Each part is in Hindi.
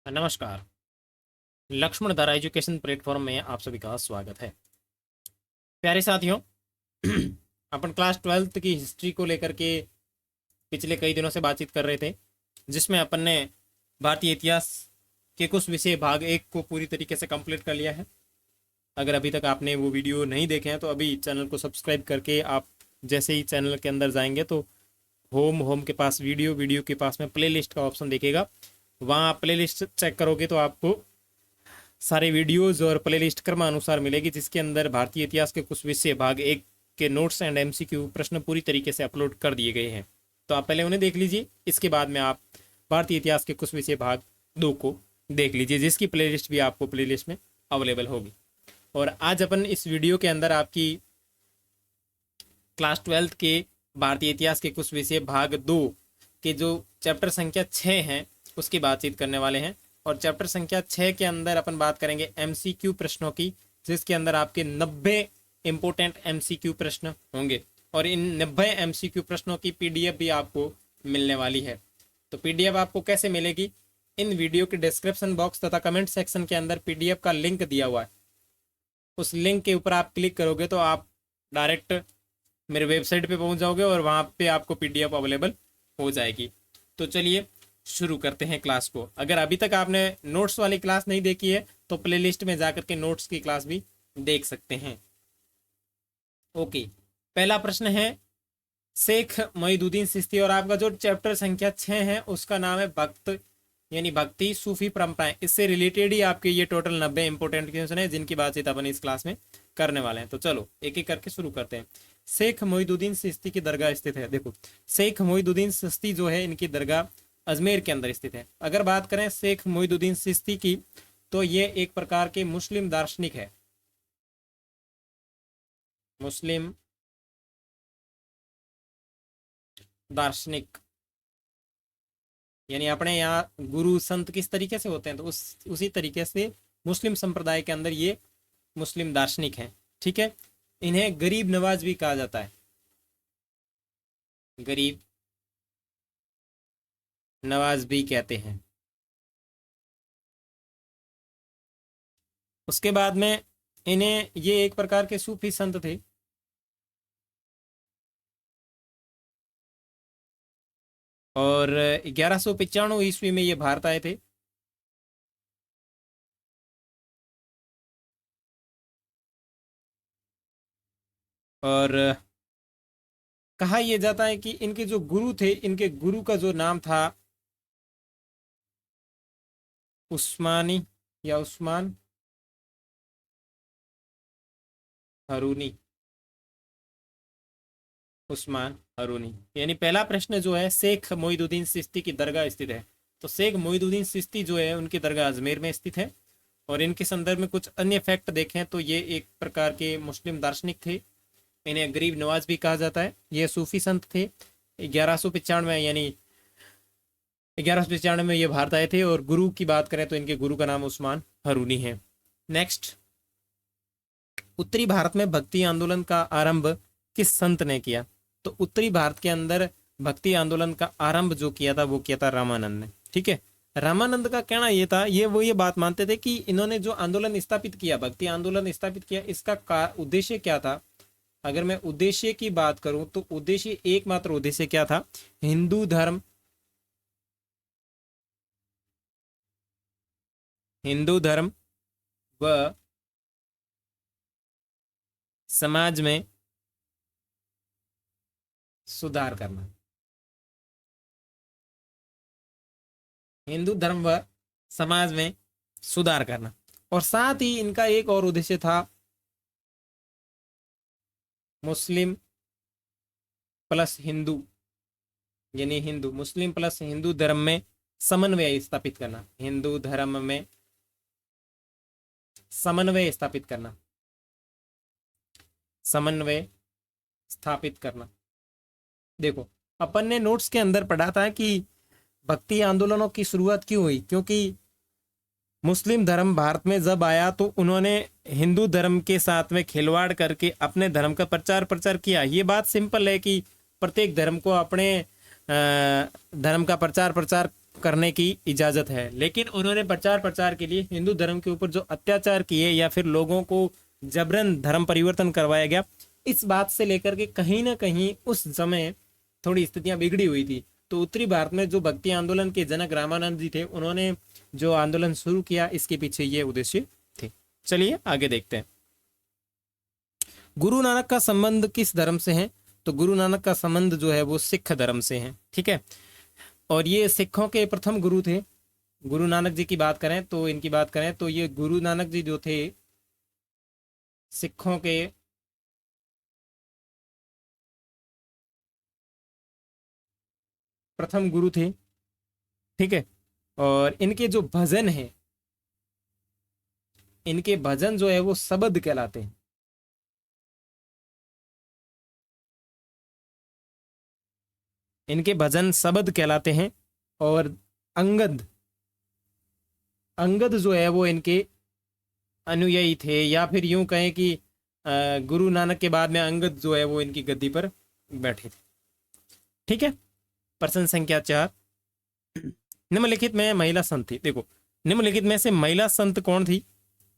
नमस्कार। लक्ष्मण धारा एजुकेशन प्लेटफॉर्म में आप सभी का स्वागत है। प्यारे साथियों, अपन क्लास 12th की हिस्ट्री को लेकर के पिछले कई दिनों से बातचीत कर रहे थे, जिसमें अपन ने भारतीय इतिहास के कुछ विषय भाग 1 को पूरी तरीके से कंप्लीट कर लिया है। अगर अभी तक आपने वो वीडियो नहीं देखे हैं तो अभी चैनल को सब्सक्राइब करके आप जैसे ही चैनल के अंदर जाएंगे तो होम के पास वीडियो के पास में प्लेलिस्ट का ऑप्शन दिखेगा। वहाँ आप प्लेलिस्ट चेक करोगे तो आपको सारे वीडियोस और प्लेलिस्ट क्रमानुसार मिलेगी, जिसके अंदर भारतीय इतिहास के कुछ विषय भाग 1 के नोट्स एंड एमसीक्यू प्रश्न पूरी तरीके से अपलोड कर दिए गए हैं। तो आप पहले उन्हें देख लीजिए, इसके बाद में आप भारतीय इतिहास के कुछ विषय भाग 2 को देख लीजिए, जिसकी प्लेलिस्ट भी आपको प्लेलिस्ट में अवेलेबल होगी। और आज अपन इस वीडियो के अंदर आपकी क्लास 12th के भारतीय इतिहास के कुछ विषय भाग 2 के जो चैप्टर संख्या 6 हैं उसकी बातचीत करने वाले हैं। और चैप्टर संख्या 6 के अंदर अपन बात करेंगे एमसीक्यू प्रश्नों की, जिसके अंदर आपके 90 इंपोर्टेंट एमसीक्यू प्रश्न होंगे और इन 90 एमसीक्यू प्रश्नों की पीडीएफ भी आपको मिलने वाली है। तो पीडीएफ आपको कैसे मिलेगी? इन वीडियो के डिस्क्रिप्शन बॉक्स तथा कमेंट सेक्शन के अंदर पीडीएफ का लिंक दिया हुआ है। उस लिंक के ऊपर आप क्लिक करोगे तो आप डायरेक्ट मेरे वेबसाइट पे पहुंच जाओगे और वहाँ पे आपको पीडीएफ अवेलेबल हो जाएगी। तो चलिए शुरू करते हैं क्लास को। अगर अभी तक आपने नोट्स वाली क्लास नहीं देखी है तो प्लेलिस्ट में जाकर के नोट्स की क्लास भी देख सकते हैं। ओके, पहला प्रश्न है शेख मोइनुद्दीन चिश्ती, और आपका जो चैप्टर संख्या 6 है उसका नाम है भक्त यानी भक्ति सूफी परंपराएं। इससे रिलेटेड ही आपके ये टोटल 90 इंपोर्टेंट क्वेश्चन है, जिनकी बातचीत अपन इस क्लास में करने वाले हैं। तो चलो एक एक करके शुरू करते हैं। शेख मोइनुद्दीन चिश्ती की दरगाह स्थित है। देखो, शेख मोइनुद्दीन चिश्ती जो है इनकी दरगाह अजमेर के अंदर स्थित है। अगर बात करें शेख मोइनुद्दीन चिश्ती की तो ये एक प्रकार के मुस्लिम दार्शनिक है। मुस्लिम दार्शनिक यानी अपने यहाँ गुरु संत किस तरीके से होते हैं तो उसी तरीके से मुस्लिम संप्रदाय के अंदर ये मुस्लिम दार्शनिक हैं। ठीक है, इन्हें गरीब नवाज भी कहा जाता है। गरीब नवाज भी कहते हैं। उसके बाद में इन्हें ये एक प्रकार के सूफी संत थे। और 1195 ईस्वी में ये भारत आए थे। और कहा यह जाता है कि इनके जो गुरु थे, इनके गुरु का जो नाम था उस्मानी या उस्मान हरूनी। उस्मान हरूनी यानी पहला प्रश्न जो है शेख मोइनुद्दीन चिश्ती की दरगाह स्थित है। तो शेख मोइनुद्दीन चिश्ती जो है उनकी दरगाह अजमेर में स्थित है। और इनके संदर्भ में कुछ अन्य फैक्ट देखें तो ये एक प्रकार के मुस्लिम दार्शनिक थे। इन्हें गरीब नवाज भी कहा जाता है। ये सूफी संत थे। 1195 यानी 1195 में ये भारत आए थे। और गुरु की बात करें तो इनके गुरु का नाम उस्मान हरूनी है। नेक्स्ट, उत्तरी भारत में भक्ति आंदोलन का आरंभ किस संत ने किया? तो उत्तरी भारत के अंदर भक्ति आंदोलन का आरंभ जो किया था वो किया था रामानंद ने। ठीक है, रामानंद का कहना ये था, ये बात मानते थे कि इन्होंने जो आंदोलन स्थापित किया, भक्ति आंदोलन स्थापित किया, इसका उद्देश्य क्या था? अगर मैं उद्देश्य की बात करूं तो उद्देश्य एकमात्र उद्देश्य क्या था? हिंदू धर्म व समाज में सुधार करना। हिंदू धर्म व समाज में सुधार करना। और साथ ही इनका एक और उद्देश्य था मुस्लिम प्लस हिंदू यानी हिंदू मुस्लिम प्लस हिंदू धर्म में समन्वय स्थापित करना। हिंदू धर्म में समन्वय स्थापित करना। समन्वय स्थापित करना। देखो, अपन ने नोट्स के अंदर पढ़ा था कि भक्ति आंदोलनों की शुरुआत क्यों हुई? क्योंकि मुस्लिम धर्म भारत में जब आया तो उन्होंने हिंदू धर्म के साथ में खिलवाड़ करके अपने धर्म का प्रचार किया। ये बात सिंपल है कि प्रत्येक धर्म को अपने धर्म का प्रचार करने की इजाजत है, लेकिन उन्होंने प्रचार प्रचार के लिए हिंदू धर्म के ऊपर जो अत्याचार किए या फिर लोगों को जबरन धर्म परिवर्तन करवाया गया, इस बात से लेकर के कहीं ना कहीं उस समय थोड़ी स्थितियां बिगड़ी हुई थी। तो उत्तरी भारत में जो भक्ति आंदोलन के जनक रामानंद जी थे, उन्होंने जो आंदोलन शुरू किया, इसके पीछे ये उद्देश्य थे। चलिए आगे देखते हैं। गुरु नानक का संबंध किस धर्म से है? तो गुरु नानक का संबंध जो है वो सिख धर्म से है, ठीक है। और ये सिखों के प्रथम गुरु थे। गुरु नानक जी की बात करें तो इनकी बात करें तो ये गुरु नानक जी जो थे सिखों के प्रथम गुरु थे, ठीक है। और इनके जो भजन हैं, इनके भजन जो है वो शबद कहलाते हैं। इनके भजन शबद कहलाते हैं। और अंगद अंगद जो है वो इनके अनुयायी थे, या फिर यूं कहें कि गुरु नानक के बाद में अंगद जो है वो इनकी गद्दी पर बैठे थे, ठीक है। प्रश्न संख्या 4, निम्नलिखित में महिला संत थी। देखो, निम्नलिखित में से महिला संत कौन थी?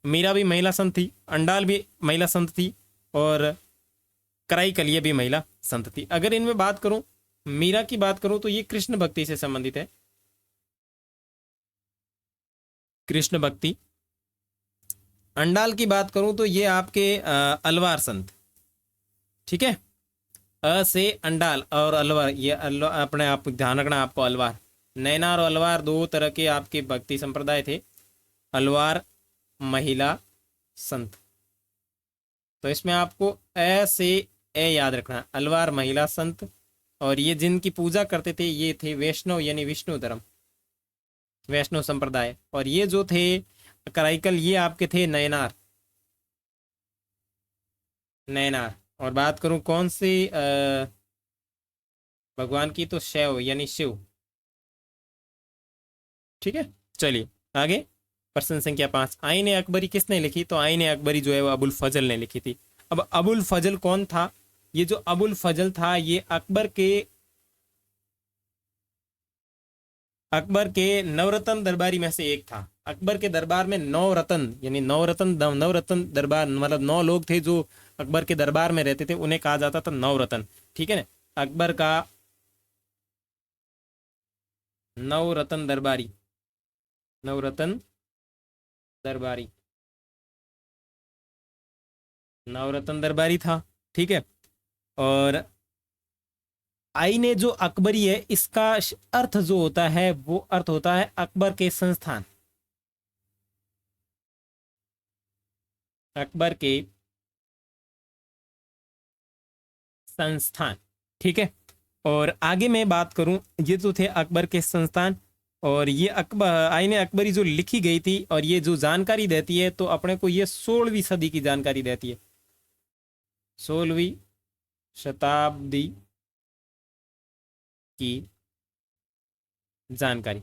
मीरा भी महिला संत थी, अंडाल भी महिला संत थी, और कराई कलिया भी महिला संत थी। अगर इनमें बात करूं, मीरा की बात करूं तो ये कृष्ण भक्ति से संबंधित है, कृष्ण भक्ति। अंडाल की बात करूं तो ये आपके अलवार संत, ठीक है। अ से अंडाल और अलवार, ये अपने आप ध्यान रखना आपको। अलवार, नैनार और अलवार दो तरह के आपके भक्ति संप्रदाय थे। अलवार महिला संत, तो इसमें आपको अ से ए याद रखना, अलवार महिला संत। और ये जिनकी पूजा करते थे ये थे वैष्णव, यानी विष्णु धर्म, वैष्णव संप्रदाय। और ये जो थे कराईकल, ये आपके थे नयनार, नयनार। और बात करूं कौन सी भगवान की, तो शैव यानी शिव, ठीक है। चलिए आगे। प्रश्न संख्या 5, आईन अकबरी किसने लिखी? तो आईन अकबरी जो है वो अबुल फजल ने लिखी थी। अब अबुल फजल कौन था? ये जो अबुल फजल था ये अकबर के नवरत्न दरबारी में से एक था। अकबर के दरबार में 9 रत्न, यानी नवरत्न दरबार, मतलब 9 लोग थे जो अकबर के दरबार में रहते थे, उन्हें कहा जाता था नवरत्न, ठीक है ना। अकबर का नवरत्न दरबारी, नवरत्न दरबारी, नवरत्न दरबारी था, ठीक है। और आईने जो अकबरी है, इसका अर्थ जो होता है वो अर्थ होता है अकबर के संस्थान, अकबर के संस्थान, ठीक है। और आगे मैं बात करूं, ये जो थे अकबर के संस्थान, और ये अकबर आईने अकबरी जो लिखी गई थी, और ये जो जानकारी देती है तो अपने को ये 16वीं सदी की जानकारी देती है, 16वीं शताब्दी की जानकारी।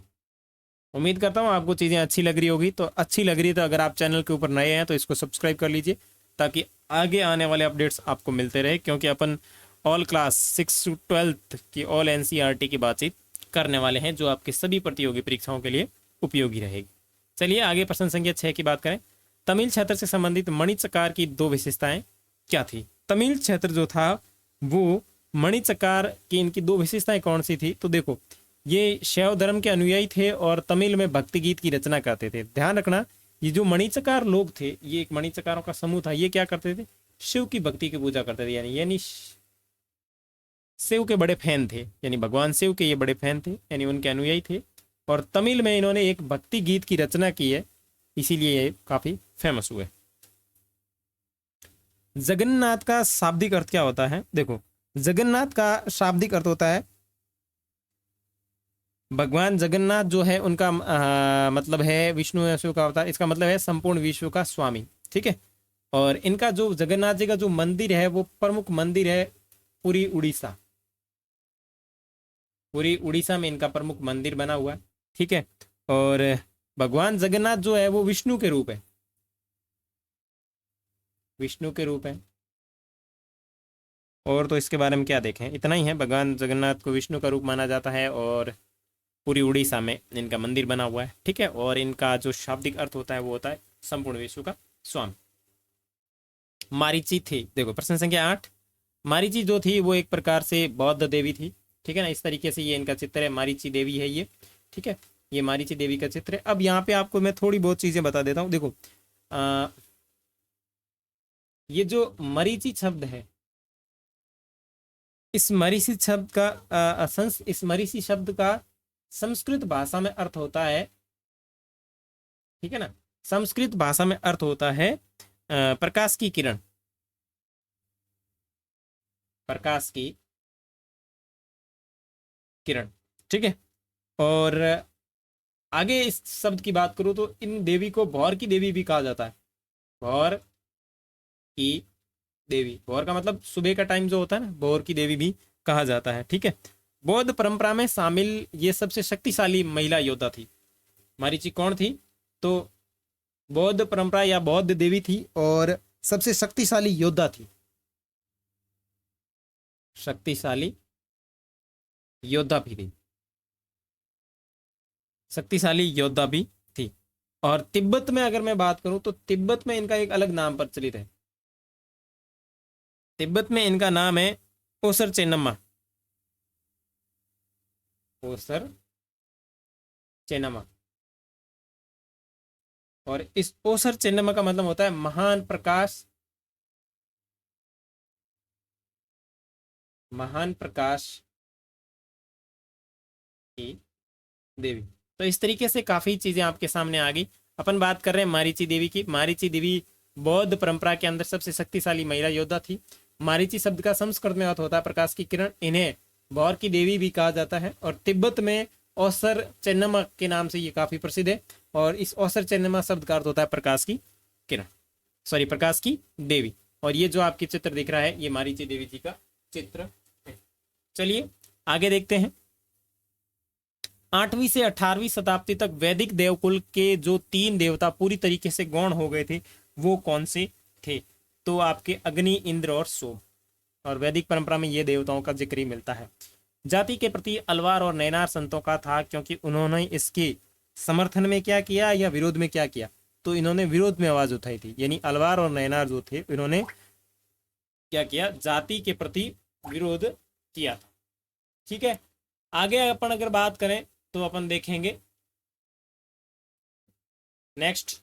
उम्मीद करता हूँ आपको चीज़ें अच्छी लग रही होगी। तो अच्छी लग रही है तो अगर आप चैनल के ऊपर नए हैं तो इसको सब्सक्राइब कर लीजिए, ताकि आगे आने वाले अपडेट्स आपको मिलते रहे, क्योंकि अपन ऑल क्लास 6 to 12 की ऑल एनसीईआरटी की बातचीत करने वाले हैं, जो आपके सभी प्रतियोगी परीक्षाओं के लिए उपयोगी रहेगी। चलिए आगे प्रश्न संख्या 6 की बात करें। तमिल क्षेत्र से संबंधित मणिचकार की 2 विशेषताएं क्या थी? तमिल क्षेत्र जो था वो मणिचकार की इनकी 2 विशेषताएं कौन सी थी? तो देखो, ये शैव धर्म के अनुयायी थे और तमिल में भक्ति गीत की रचना करते थे। ध्यान रखना, ये जो मणिचकार लोग थे, ये एक मणिचकारों का समूह था। ये क्या करते थे? शिव की भक्ति की पूजा करते थे, यानी शिव के बड़े फैन थे, यानी भगवान शिव के ये बड़े फैन थे, यानी उनके अनुयायी थे। और तमिल में इन्होंने एक भक्ति गीत की रचना की है, इसीलिए ये काफी फेमस हुए। जगन्नाथ का शाब्दिक अर्थ क्या होता है? देखो, जगन्नाथ का शाब्दिक अर्थ होता है, भगवान जगन्नाथ जो है उनका मतलब है विष्णु या शिव का अवतार। इसका मतलब है संपूर्ण विश्व का स्वामी, ठीक है। और इनका जो जगन्नाथ जी का जो मंदिर है वो प्रमुख मंदिर है पूरी उड़ीसा, पूरी उड़ीसा में इनका प्रमुख मंदिर बना हुआ है, ठीक है। और भगवान जगन्नाथ जो है वो विष्णु के रूप है, विष्णु के रूप है। और तो इसके बारे में क्या देखें, इतना ही है। भगवान जगन्नाथ को विष्णु का रूप माना जाता है। और पूरी उड़ीसा में इनका मंदिर बना हुआ है, ठीक है। और इनका जो शाब्दिक अर्थ होता है वो होता है संपूर्ण विश्व का स्वामी। मारीची थी, देखो प्रश्न संख्या 8। मारीची जो थी वो एक प्रकार से बौद्ध देवी थी, ठीक है ना। इस तरीके से ये इनका चित्र है, मारीची देवी है ये, ठीक है। ये मारीची देवी का चित्र है। अब यहाँ पे आपको मैं थोड़ी बहुत चीजें बता देता हूँ। देखो ये जो मरीची शब्द है, इस मरीची शब्द का इस मरीची शब्द का संस्कृत भाषा में अर्थ होता है, ठीक है ना। संस्कृत भाषा में अर्थ होता है प्रकाश की किरण, प्रकाश की किरण, ठीक है। और आगे इस शब्द की बात करूं तो इन देवी को भौर की देवी भी कहा जाता है। भौर की देवी, भौर का मतलब सुबह का टाइम जो होता है ना, भौर की देवी भी कहा जाता है, ठीक है। बौद्ध परंपरा में शामिल ये सबसे शक्तिशाली महिला योद्धा थी। मारीची कौन थी? तो बौद्ध परंपरा या बौद्ध देवी थी और सबसे शक्तिशाली योद्धा थी, शक्तिशाली योद्धा भी थी, शक्तिशाली योद्धा भी थी। और तिब्बत में अगर मैं बात करूं तो तिब्बत में इनका एक अलग नाम प्रचलित है। तिब्बत में इनका नाम है ओसर चेन्नम्मा, ओसर चेन्नम्मा। और इस ओसर चेन्नम्मा का मतलब होता है महान प्रकाश, महान प्रकाश की देवी। तो इस तरीके से काफी चीजें आपके सामने आ गई। अपन बात कर रहे हैं मारीची देवी की। मारीची देवी बौद्ध परंपरा के अंदर सबसे शक्तिशाली महिला योद्धा थी। मारीची शब्द का संस्कृत में अर्थ होता है प्रकाश की किरण। इन्हें भौर की देवी भी कहा जाता है और तिब्बत में औसर चेन्नम्मा के नाम से ये काफी प्रसिद्ध है। और इस औसर चेन्नम्मा शब्द का अर्थ होता है प्रकाश की किरण, सॉरी प्रकाश की देवी। और ये जो आपकी चित्र दिख रहा है ये मारीची देवी जी का चित्र है। चलिए आगे देखते हैं। 8वीं से 18वीं शताब्दी तक वैदिक देवकुल के जो 3 देवता पूरी तरीके से गौण हो गए थे वो कौन से थे? तो आपके अग्नि, इंद्र और सोम। और वैदिक परंपरा में ये देवताओं का जिक्र ही मिलता है। जाति के प्रति अलवार और नैनार संतों का था, क्योंकि उन्होंने इसके समर्थन में क्या किया या विरोध में क्या किया? तो इन्होंने विरोध में आवाज उठाई थी। यानी अलवार और नैनार जो थे इन्होंने क्या किया? जाति के प्रति विरोध किया था, ठीक है। आगे अपन अगर बात करें तो अपन देखेंगे नेक्स्ट,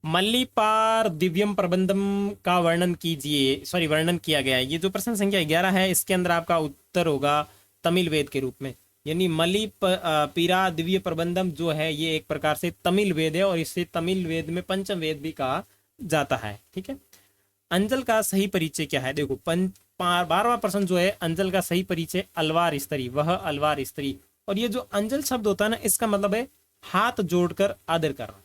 मल्लिपार दिव्यम प्रबंधम का वर्णन कीजिए, सॉरी वर्णन किया गया है। ये जो प्रश्न संख्या 11 है इसके अंदर आपका उत्तर होगा तमिल वेद के रूप में। यानी पीरा दिव्य प्रबंधम जो है ये एक प्रकार से तमिल वेद है और इसे तमिल वेद में पंचम वेद भी कहा जाता है, ठीक है। अंजल का सही परिचय क्या है? देखो 12वां प्रश्न जो है, अंजल का सही परिचय अलवार स्त्री, वह अलवार स्त्री। और ये जो अंजल शब्द होता है ना इसका मतलब है हाथ जोड़कर आदर करना,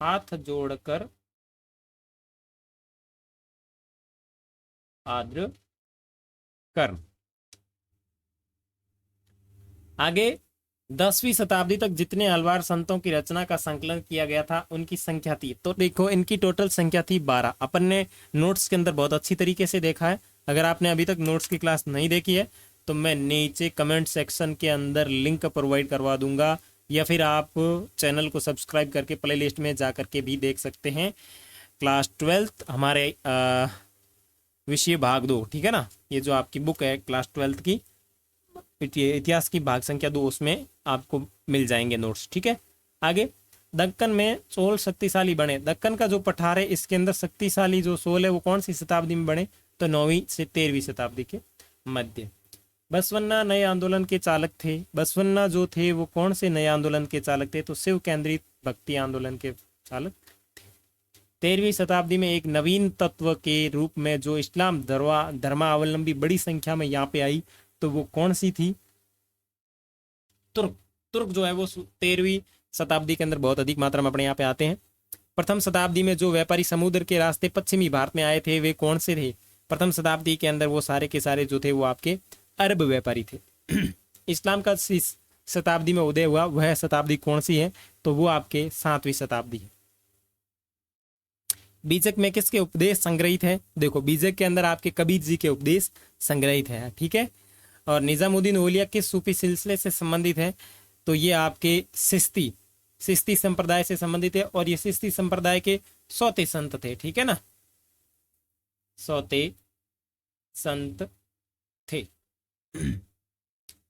हाथ जोड़कर आदर करना। आगे 10वीं शताब्दी तक जितने अलवार संतों की रचना का संकलन किया गया था उनकी संख्या थी, तो देखो इनकी टोटल संख्या थी 12। अपन ने नोट्स के अंदर बहुत अच्छी तरीके से देखा है। अगर आपने अभी तक नोट्स की क्लास नहीं देखी है तो मैं नीचे कमेंट सेक्शन के अंदर लिंक प्रोवाइड करवा दूंगा, या फिर आप चैनल को सब्सक्राइब करके प्ले लिस्ट में जा करके भी देख सकते हैं। क्लास 12th हमारे विषय भाग 2, ठीक है ना। ये जो आपकी बुक है क्लास 12th की इतिहास की भाग संख्या 2, उसमें आपको मिल जाएंगे नोट्स, ठीक है। आगे दक्कन में चोल शक्तिशाली बने। दक्कन का जो पठार है इसके अंदर शक्तिशाली जो सोल है वो कौन सी शताब्दी में बने? तो 9वीं से 13वीं शताब्दी के मध्य। बसवन्ना नए आंदोलन के चालक थे। बसवन्ना जो थे वो कौन से नए आंदोलन के चालक थे? तो शिव केंद्रित भक्ति आंदोलन के चालक थे। 13वीं शताब्दी में एक नवीन तत्व के रूप में जो इस्लाम धर्मावलंबी बड़ी संख्या में यहाँ पे आई, तो वो कौन सी थी? तुर्क। तुर्क जो है वो 13वीं शताब्दी के अंदर बहुत अधिक मात्रा में अपने यहाँ पे आते हैं। प्रथम शताब्दी में जो व्यापारी समुद्र के रास्ते पश्चिमी भारत में आए थे वे कौन से थे? प्रथम शताब्दी के अंदर वो सारे के सारे जो थे वो आपके अरब व्यापारी थे। इस्लाम का शताब्दी में उदय हुआ वह शताब्दी कौन सी है? तो वो आपके 7वीं शताब्दी है। बीजक में किसके उपदेश संग्रहित है? देखो बीजक के अंदर आपके कबीर जी के उपदेश संग्रहित है, ठीक है। और निजामुद्दीन औलिया किस सूफी सिलसिले से संबंधित है? तो ये आपके सिस्ती संप्रदाय से संबंधित है, और ये सिस्ती संप्रदाय के सौते संत थे, ठीक है ना, सौते संत थे।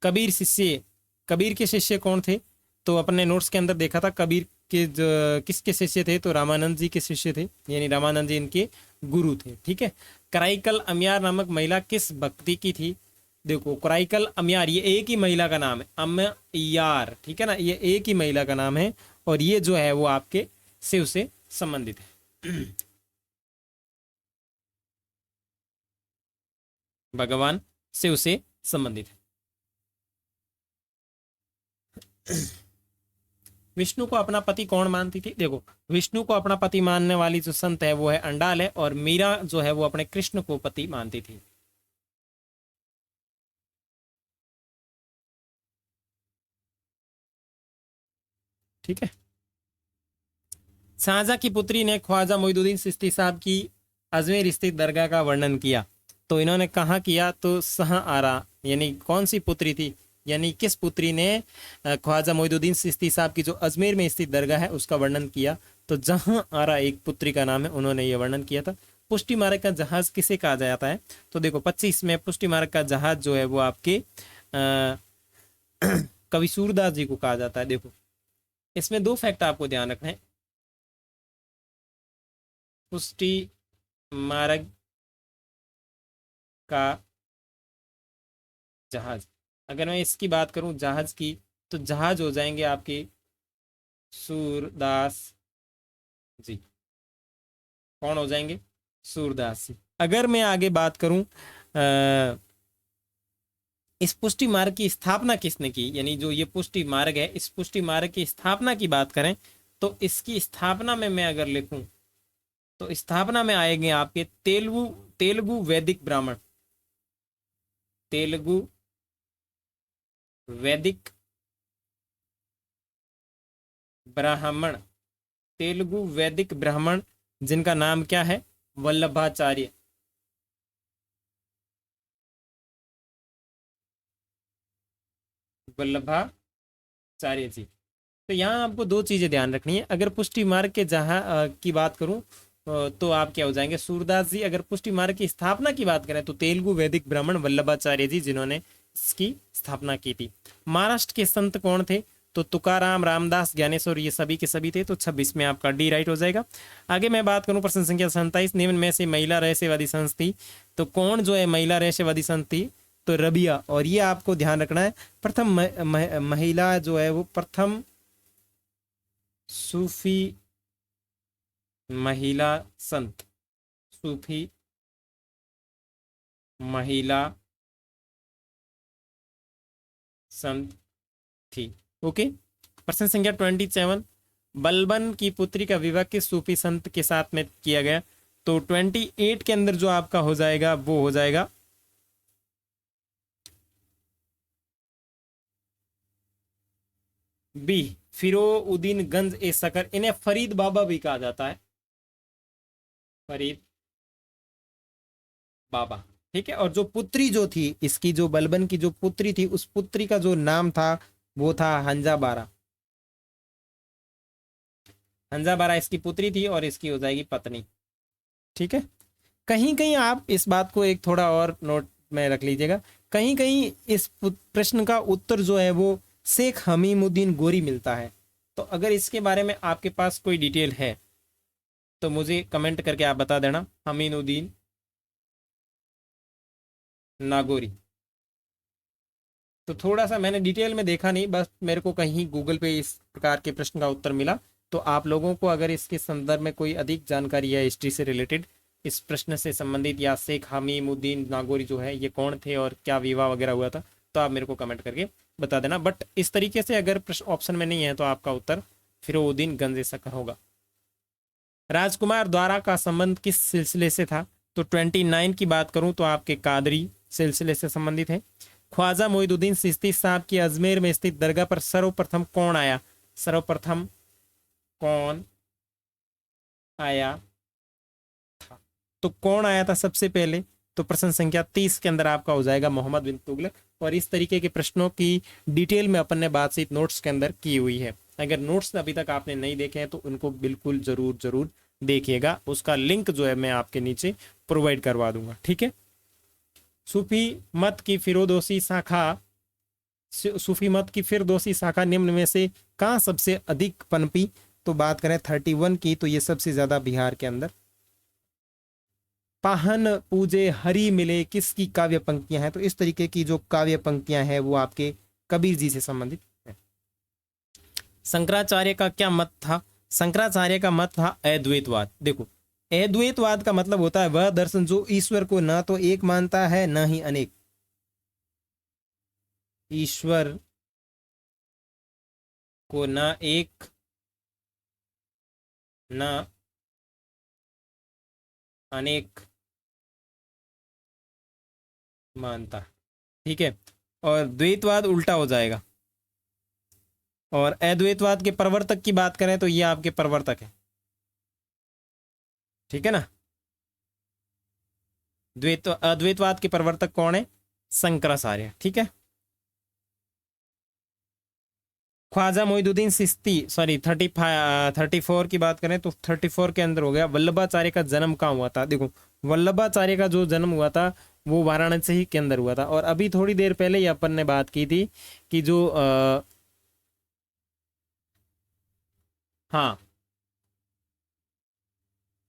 कबीर के शिष्य कौन थे? तो अपने नोट्स के अंदर देखा था, कबीर के किसके शिष्य थे? तो रामानंद जी के शिष्य थे, यानी रामानंद जी इनके गुरु थे, ठीक है। कराईकल अमियार नामक महिला किस भक्ति की थी? देखो कराईकल अमियार ये एक ही महिला का नाम है, अमियार, ठीक है ना, ये एक ही महिला का नाम है, और ये जो है वो आपके शिव से संबंधित है। भगवान शिव से संबंधित है। विष्णु को अपना पति कौन मानती थी? देखो विष्णु को अपना पति मानने वाली जो संत है वो है अंडाल है, और मीरा जो है वो अपने कृष्ण को पति मानती थी। ठीक है। शाहजहां की पुत्री ने ख्वाजा मोइनुद्दीन चिश्ती साहब की अजमेर स्थित दरगाह का वर्णन किया, तो इन्होंने कहाँ किया? तो शाह आरा, यानी कौन सी पुत्री थी, यानी किस पुत्री ने ख्वाजा मोइनुद्दीन चिश्ती साहब की जो अजमेर में स्थित दरगाह है उसका वर्णन किया? तो जहां आरा एक पुत्री का नाम है, उन्होंने ये वर्णन किया था। पुष्टि मार्ग का जहाज किसे कहा जाता है? तो देखो 25 में पुष्टि मार्ग का जहाज जो है वो आपके कवि सूरदास जी को कहा जाता है। देखो इसमें दो फैक्ट आपको ध्यान रखना है। पुष्टि मार्ग का जहाज, अगर मैं इसकी बात करूं जहाज की, तो जहाज हो जाएंगे आपके सूरदास जी। कौन हो जाएंगे? सूरदास जी। अगर मैं आगे बात करूं इस पुष्टि मार्ग की स्थापना किसने की, यानी जो ये पुष्टि मार्ग है, इस पुष्टि मार्ग की स्थापना की बात करें तो इसकी स्थापना में मैं अगर लिखूं तो स्थापना में आएंगे आपके तेलुगु वैदिक ब्राह्मण, तेलुगु वैदिक ब्राह्मण, तेलुगु वैदिक ब्राह्मण जिनका नाम क्या है? वल्लभाचार्य। वल्लभाचार्य जी। तो यहाँ आपको दो चीजें ध्यान रखनी है। अगर पुष्टि मार्ग के जहाँ की बात करूं तो आप क्या हो जाएंगे? सूरदास जी। अगर पुष्टि मार्ग की स्थापना की बात करें तो तेलुगु वैदिक ब्राह्मण वल्लभाचार्य जी, जिन्होंने इसकी स्थापना की थी। महाराष्ट्र के संत कौन थे? तो तुकाराम, रामदास, ज्ञानेश्वर, ये सभी के सभी थे। तो 26 में आपका डी राइट हो जाएगा। आगे मैं बात करूं प्रश्न संख्या 27, निम्न में से महिला रहस्यवादी संत थी, तो कौन जो है महिला रहस्यवादी संत थी? तो रबिया। और ये आपको ध्यान रखना है, प्रथम महिला जो है वो प्रथम सूफी महिला संत, सूफी महिला संत थी। ओके। प्रश्न संख्या 27, बलबन की पुत्री का विवाह किस सूफी संत के साथ में किया गया? तो 28 के अंदर जो आपका हो जाएगा वो हो जाएगा बी, फिरोउद्दीन गंज ए सकर। इन्हें फरीद बाबा भी कहा जाता है, फरीद बाबा। ठीक है। और जो पुत्री जो थी इसकी, जो बलबन की जो पुत्री थी, उस पुत्री का जो नाम था वो था हंजा बारा। हंजा बारा इसकी पुत्री थी और इसकी हो जाएगी पत्नी। ठीक है। कहीं कहीं आप इस बात को एक थोड़ा और नोट में रख लीजिएगा, कहीं कहीं इस प्रश्न का उत्तर जो है वो शेख हमीमुद्दीन गोरी मिलता है। तो अगर इसके बारे में आपके पास कोई डिटेल है तो मुझे कमेंट करके आप बता देना। हमीमुद्दीन नागौरी। तो थोड़ा सा मैंने डिटेल में देखा नहीं, बस मेरे को कहीं गूगल पे इस प्रकार के प्रश्न का उत्तर मिला। तो आप लोगों को अगर इसके संदर्भ में कोई अधिक जानकारी है हिस्ट्री से रिलेटेड, इस प्रश्न से संबंधित, या शेख हमीमुद्दीन नागौरी जो है ये कौन थे और क्या विवाह वगैरह हुआ था, तो आप मेरे को कमेंट करके बता देना। बट इस तरीके से अगर प्रश्न ऑप्शन में नहीं है तो आपका उत्तर फिरोउद्दीन गंज सकर होगा। राजकुमार द्वारा का संबंध किस सिलसिले से था? तो 29 की बात करूं तो आपके कादरी सिलसिले से संबंधित है। ख्वाजा मोइनुद्दीन चिश्ती साहब की अजमेर में स्थित दरगाह पर सर्वप्रथम कौन आया? सर्वप्रथम कौन आया तो कौन आया था सबसे पहले? तो प्रश्न संख्या 30 के अंदर आपका हो जाएगा मोहम्मद बिन तुगलक। और इस तरीके के प्रश्नों की डिटेल में अपन ने बातचीत नोट्स के अंदर की हुई है। अगर नोट्स अभी तक आपने नहीं देखे हैं तो उनको बिल्कुल जरूर जरूर देखिएगा, उसका लिंक जो है मैं आपके नीचे प्रोवाइड करवा दूंगा, ठीक है। सूफी मत की फिरदौसी शाखा, सूफी मत की फिरदौसी शाखा निम्न में से कहाँ सबसे अधिक पनपी? तो बात करें 31 की, तो ये सबसे ज्यादा बिहार के अंदर। पाहन पूजे हरि मिले किसकी काव्य पंक्तियां हैं? तो इस तरीके की जो काव्य पंक्तियां हैं वो आपके कबीर जी से संबंधित है। शंकराचार्य का क्या मत था? शंकराचार्य का मत था अद्वैतवाद। देखो, अद्वैतवाद का मतलब होता है वह दर्शन जो ईश्वर को ना तो एक मानता है ना ही अनेक। ईश्वर को ना एक ना अनेक मानता, ठीक है। और द्वैतवाद उल्टा हो जाएगा। और अद्वैतवाद के प्रवर्तक की बात करें तो ये आपके प्रवर्तक है, ठीक है ना। अद्वैतवाद के प्रवर्तक कौन है? शंकराचार्य, ठीक है। ख्वाजा मोइनुद्दीन चिश्ती, सॉरी 34 की बात करें तो 34 के अंदर हो गया। वल्लभाचार्य का जन्म कहाँ हुआ था? देखो, वल्लभाचार्य का जो जन्म हुआ था वो वाराणसी ही के अंदर हुआ था। और अभी थोड़ी देर पहले ही अपन ने बात की थी कि जो हाँ,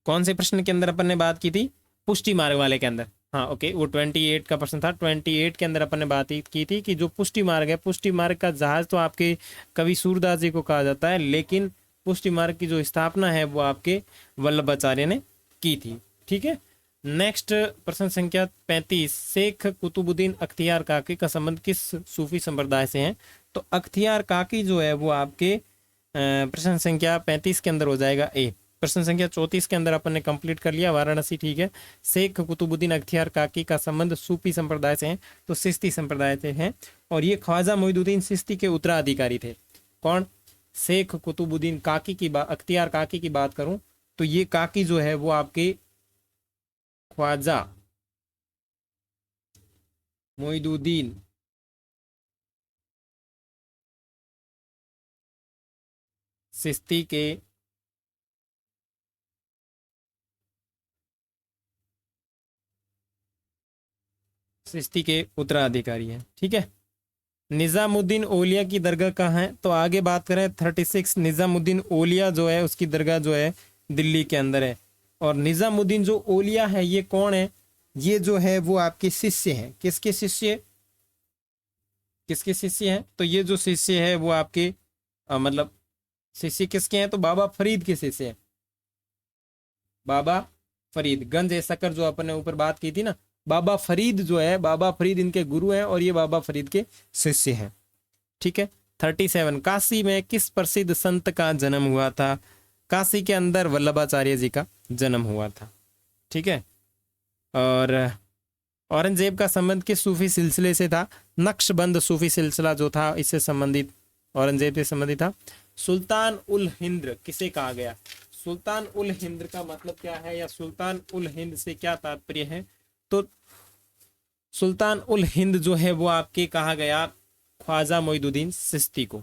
कौन से प्रश्न के अंदर अपन ने बात की थी? पुष्टि मार्ग वाले के अंदर। हाँ ओके, वो 28 का प्रश्न था। 28 के अंदर अपन ने बात की थी कि जो पुष्टि मार्ग है, पुष्टि मार्ग का जहाज तो आपके कवि सूरदास जी को कहा जाता है, लेकिन पुष्टि मार्ग की जो स्थापना है वो आपके वल्लभाचार्य ने की थी, ठीक है। नेक्स्ट प्रश्न संख्या 35, शेख कुतुबुद्दीन अख्तियार काकी का संबंध किस सूफी संप्रदाय से है? तो अख्तियार काकी जो है वो आपके प्रश्न संख्या 35 के अंदर हो जाएगा ए। प्रश्न संख्या 34 के अंदर अपन ने कंप्लीट कर लिया वाराणसी, ठीक है। शेख कुतुबुद्दीन अख्तियार काकी का संबंध सूफी संप्रदाय से है, तो सिस्ती संप्रदाय से है। और ये ख्वाजा मोइनुद्दीन चिश्ती के उत्तराधिकारी थे। कौन? शेख कुतुबुद्दीन काकी की बात, अख्तियार काकी की बात करूं तो ये काकी जो है वो आपके ख्वाजा मोइनुद्दीन चिश्ती के उत्तराधिकारी है, ठीक है। निजामुद्दीन ओलिया की दरगाह कहाँ है? तो आगे बात करें 36, निजामुद्दीन ओलिया जो है उसकी दरगाह जो है दिल्ली के अंदर है। और निजामुद्दीन जो ओलिया है ये कौन है? ये जो है वो आपके शिष्य हैं। किसके शिष्य? किसके शिष्य हैं? तो ये जो शिष्य है वो आपके मतलब शिष्य किसके हैं? तो बाबा फरीद के शिष्य हैं। बाबा फरीद, गंज ए शक्कर जो अपन ने ऊपर बात की थी ना, बाबा फरीद जो है, बाबा फरीद इनके गुरु हैं और ये बाबा फरीद के शिष्य हैं, ठीक है। 37, काशी में किस प्रसिद्ध संत का जन्म हुआ था? काशी के अंदर वल्लभाचार्य जी का जन्म हुआ था, ठीक है। और औरंगजेब का संबंध किस सूफी सिलसिले से था? नक्शबंद सूफी सिलसिला जो था इससे संबंधित, औरंगजेब से संबंधित था। सुल्तान उल हिंद किसे कहा गया? सुल्तान उल हिंद का मतलब क्या है, या सुल्तान उल हिंद से क्या तात्पर्य है? तो सुल्तान उल हिंद जो है वो आपके कहा गया ख्वाजा मोइनुद्दीन चिश्ती को।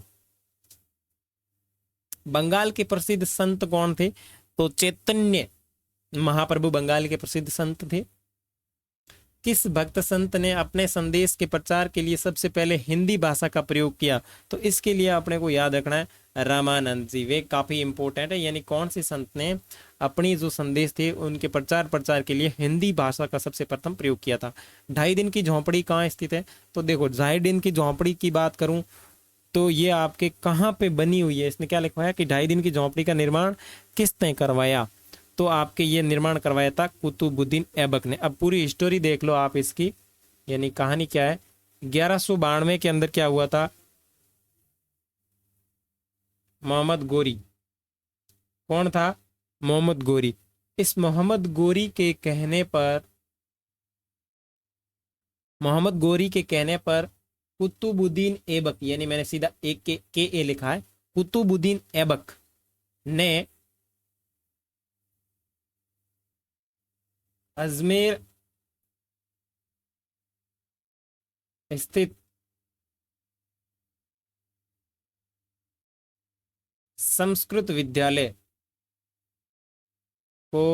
बंगाल के प्रसिद्ध संत कौन थे? तो चैतन्य महाप्रभु बंगाल के प्रसिद्ध संत थे। किस भक्त संत ने अपने संदेश के प्रचार के लिए सबसे पहले हिंदी भाषा का प्रयोग किया? तो इसके लिए अपने को याद रखना है रामानंद जी, वे काफी इंपॉर्टेंट है। यानी कौन से संत ने अपनी जो संदेश थे उनके प्रचार के लिए हिंदी भाषा का सबसे प्रथम प्रयोग किया था? 2.5 दिन की झोंपड़ी कहाँ स्थित है? तो देखो, 2.5 दिन की झोंपड़ी की बात करूं तो ये आपके कहाँ पे बनी हुई है? इसने क्या लिखवाया कि 2.5 दिन की झोंपड़ी का निर्माण किसने करवाया? तो आपके ये निर्माण करवाया था कुतुबुद्दीन ऐबक ने। अब पूरी हिस्टोरी देख लो आप इसकी, यानी कहानी क्या है। 1192 के अंदर क्या हुआ था? मोहम्मद गोरी, कौन था? मोहम्मद गोरी। इस मोहम्मद गोरी के कहने पर, मोहम्मद गोरी के कहने पर कुतुबुद्दीन ऐबक, यानी मैंने सीधा एक के ए लिखा है, कुतुबुद्दीन ऐबक ने अजमेर स्थित संस्कृत विद्यालय को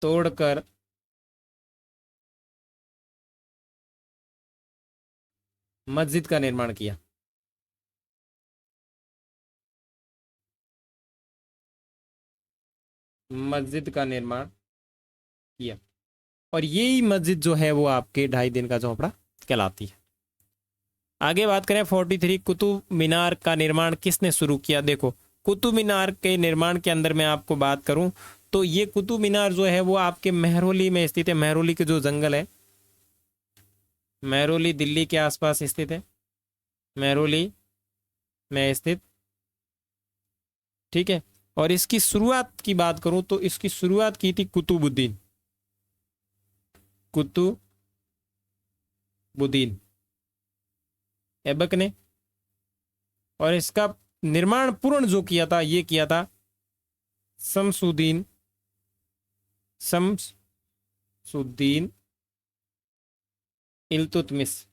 तोड़कर मस्जिद का निर्माण किया। मस्जिद का निर्माण किया। और यही मस्जिद जो है वो आपके 2.5 दिन का झोपड़ा कहलाती है। आगे बात करें 43, कुतुब मीनार का निर्माण किसने शुरू किया। देखो कुतुब मीनार के निर्माण के अंदर मैं आपको बात करूं तो ये कुतुब मीनार जो है वो आपके मेहरौली में स्थित है। मेहरौली के जो जंगल है, मेहरौली दिल्ली के आसपास स्थित है, मेहरौली में स्थित, ठीक है। और इसकी शुरुआत की बात करूं तो इसकी शुरुआत की थी कुतुबुद्दीन ऐबक ने। और इसका निर्माण पूर्ण जो किया था ये किया था शमसुद्दीन इल्तुतमिश।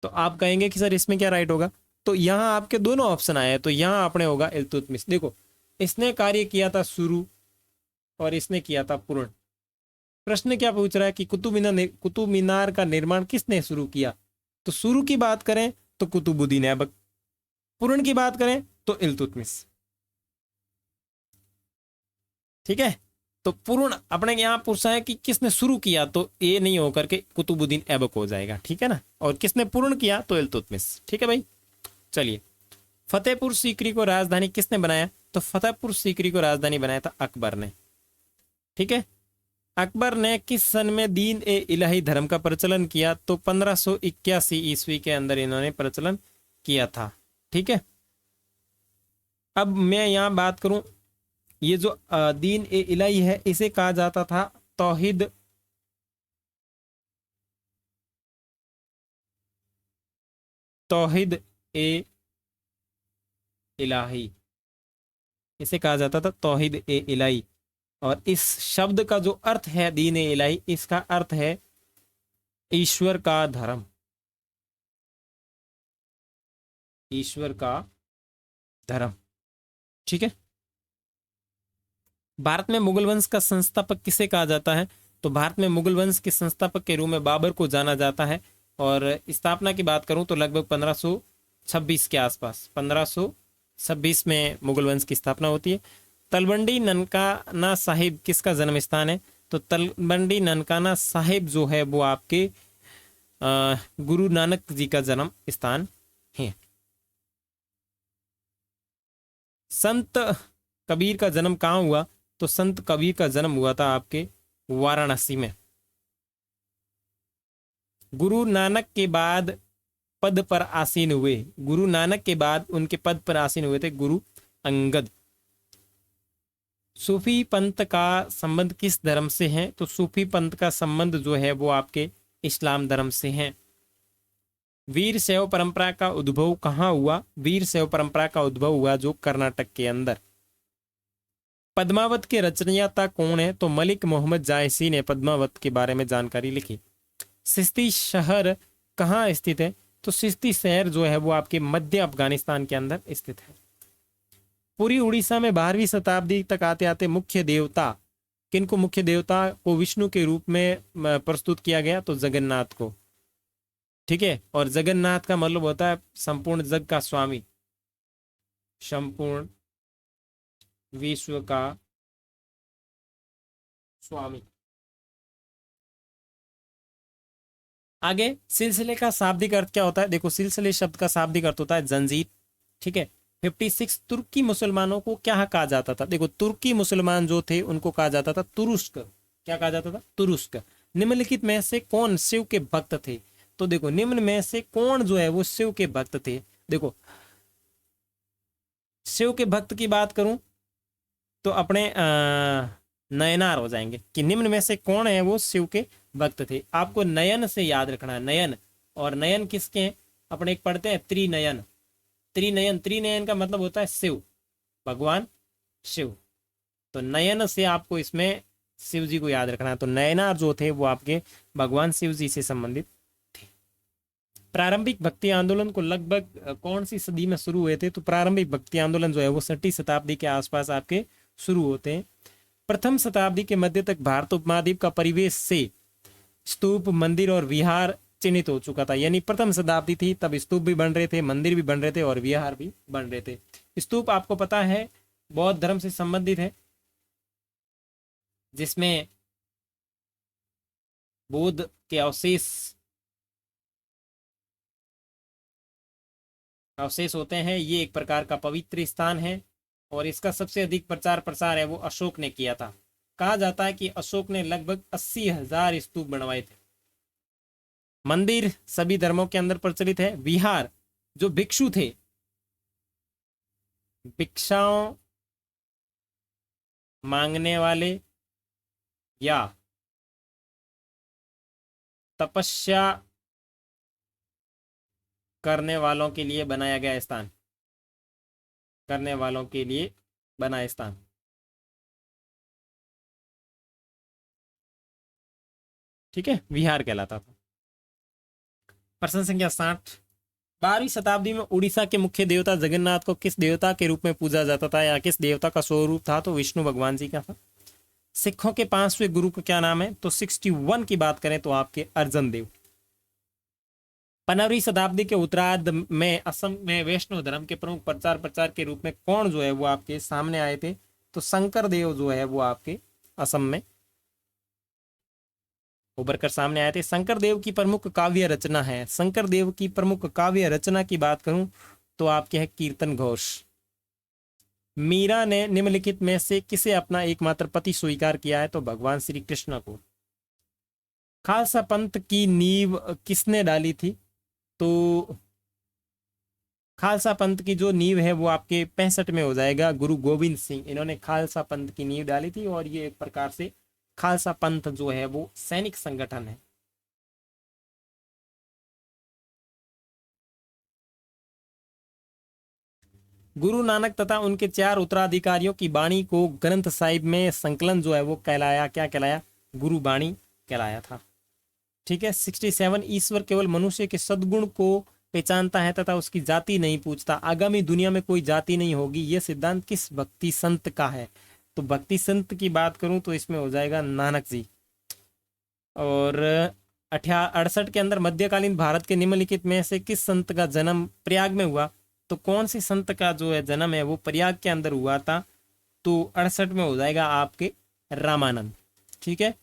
तो आप कहेंगे कि सर इसमें क्या राइट होगा, तो यहाँ आपके दोनों ऑप्शन आए हैं, तो यहाँ आपने होगा इल्तुतमिश। देखो इसने कार्य किया था शुरू और इसने किया था पूर्ण। प्रश्न क्या पूछ रहा है कि कुतुब मीनार का निर्माण किसने शुरू किया, तो शुरू की बात करें तो कुतुबुद्दीन ऐबक, पूर्ण की बात करें तो इल्तुतमिश, ठीक है। तो पूर्ण अपने यहाँ पूछा है कि किसने शुरू किया, तो ये नहीं होकर के कुतुबुद्दीन ऐबक हो जाएगा, ठीक है ना। और किसने पूर्ण किया तो इल्तुतमिश, ठीक है भाई। चलिए, फतेहपुर सीकरी को राजधानी किसने बनाया, तो फतेहपुर सीकरी को राजधानी बनाया था अकबर ने, ठीक है। अकबर ने किस सन में दीन ए इलाही धर्म का प्रचलन किया, तो 1581 ईस्वी के अंदर इन्होंने प्रचलन किया था, ठीक है। अब मैं यहाँ बात करूं, ये जो दीन ए इलाही है इसे कहा जाता था तौहीद ए इलाही, इसे कहा जाता था तौहीद ए इलाही। और इस शब्द का जो अर्थ है दीन ए इलाही, इसका अर्थ है ईश्वर का धर्म, ईश्वर का धर्म, ठीक है। भारत में मुगल वंश का संस्थापक किसे कहा जाता है, तो भारत में मुगल वंश के संस्थापक के रूप में बाबर को जाना जाता है। और स्थापना की बात करूं तो लगभग 1526 के आसपास, 1526 में मुगल वंश की स्थापना होती है। तलवंडी ननकाना साहिब किसका जन्म स्थान है, तो तलवंडी ननकाना साहिब जो है वो आपके गुरु नानक जी का जन्म स्थान है। संत कबीर का जन्म कहाँ हुआ, तो संत कबीर का जन्म हुआ था आपके वाराणसी में। गुरु नानक के बाद पद पर आसीन हुए, गुरु नानक के बाद उनके पद पर आसीन हुए थे गुरु अंगद। सूफी पंथ का संबंध किस धर्म से है, तो सूफी पंथ का संबंध जो है वो आपके इस्लाम धर्म से है। वीर शैव परंपरा का उद्भव कहाँ हुआ, वीर शैव परंपरा का उद्भव हुआ जो कर्नाटक के अंदर। पद्मावत के रचयिता कौन है, तो मलिक मोहम्मद जायसी ने पद्मावत के बारे में जानकारी लिखी। सिस्ती शहर कहाँ स्थित है, तो सिस्ती शहर जो है वो आपके मध्य अफगानिस्तान के अंदर स्थित है। पूरी उड़ीसा में 12वीं शताब्दी तक आते आते मुख्य देवता, किनको मुख्य देवता को विष्णु के रूप में प्रस्तुत किया गया, तो जगन्नाथ को, ठीक है। और जगन्नाथ का मतलब होता है संपूर्ण जग का स्वामी, संपूर्ण विश्व का स्वामी। आगे सिलसिले का शाब्दिक अर्थ क्या होता है, देखो सिलसिले शब्द का शाब्दिक अर्थ होता है जंजीर, ठीक है। 56 तुर्की मुसलमानों को क्या कहा जाता था, देखो तुर्की मुसलमान जो थे उनको कहा जाता था तुरुस्क, क्या कहा जाता था, तुरुस्क। निम्नलिखित में से कौन शिव के भक्त थे, तो देखो निम्न में से कौन जो है वो शिव के भक्त थे। देखो शिव के भक्त की बात करूं तो अपने नयनार हो जाएंगे कि निम्न में से कौन है वो शिव के भक्त थे। आपको नयन से याद रखना है, नयन। और नयन किसके हैं, अपने एक पढ़ते हैं त्रिनयन, त्रिनयन, त्रिनयन का मतलब होता है शिव, भगवान शिव। तो नयन से आपको इसमें शिव जी को याद रखना है। तो नयनार जो थे वो आपके भगवान शिव जी से संबंधित थे। प्रारंभिक भक्ति आंदोलन को लगभग कौन सी सदी में शुरू हुए थे? तो प्रारंभिक भक्ति आंदोलन जो है वो 6वीं शताब्दी के आसपास आपके शुरू होते हैं। प्रथम शताब्दी के मध्य तक भारत उपमहाद्वीप का परिवेश से स्तूप, मंदिर और विहार चिन्हित हो चुका था। यानी प्रथम शताब्दी थी तब स्तूप भी बन रहे थे, मंदिर भी बन रहे थे और विहार भी बन रहे थे। स्तूप आपको पता है बौद्ध धर्म से संबंधित है, जिसमें बुद्ध के अवशेष अवशेष होते हैं। ये एक प्रकार का पवित्र स्थान है और इसका सबसे अधिक प्रचार प्रसार है वो अशोक ने किया था। कहा जाता है कि अशोक ने लगभग 80,000 स्तूप बनवाए थे। मंदिर सभी धर्मों के अंदर प्रचलित है। विहार जो भिक्षु थे, भिक्षाओं मांगने वाले या तपस्या करने वालों के लिए बनाया गया स्थान, करने वालों के लिए बना स्थान। ठीक है, विहार कहलाता था। प्रश्न संख्या 60। 12वीं शताब्दी में उड़ीसा के मुख्य देवता जगन्नाथ को किस देवता के रूप में पूजा जाता था या किस देवता का स्वरूप था? तो विष्णु भगवान जी का था। सिखों के 5वें गुरु का क्या नाम है? तो 61 की बात करें तो आपके अर्जन देव। 15वीं शताब्दी के उत्तरार्ध में असम में वैष्णव धर्म के प्रमुख प्रचार प्रचार के रूप में कौन जो है वो आपके सामने आए थे? तो शंकर देव जो है वो आपके असम में उभर कर सामने आए थे। शंकर देव की प्रमुख काव्य रचना है, शंकर देव की प्रमुख काव्य रचना की बात करूं तो आपके है कीर्तन घोष। मीरा ने निम्नलिखित में से किसे अपना एकमात्र पति स्वीकार किया है? तो भगवान श्री कृष्ण को। खालसा पंथ की नींव किसने डाली थी? तो खालसा पंथ की जो नींव है वो आपके 65 में हो जाएगा, गुरु गोविंद सिंह, इन्होंने खालसा पंथ की नींव डाली थी। और ये एक प्रकार से खालसा पंथ जो है वो सैनिक संगठन है। गुरु नानक तथा उनके 4 उत्तराधिकारियों की वाणी को ग्रंथ साहिब में संकलन जो है वो कहलाया, क्या कहलाया? गुरु वाणी कहलाया था। ठीक है। 67। ईश्वर केवल मनुष्य के सद्गुण को पहचानता है तथा उसकी जाति नहीं पूछता। आगामी दुनिया में कोई जाति नहीं होगी, यह सिद्धांत किस भक्ति संत का है? तो भक्ति संत की बात करूं तो इसमें हो जाएगा नानक जी। और 68 के अंदर मध्यकालीन भारत के निम्नलिखित में से किस संत का जन्म प्रयाग में हुआ? तो कौन सी संत का जो है जन्म है वो प्रयाग के अंदर हुआ था? तो 68 में हो जाएगा आपके रामानंद। ठीक है।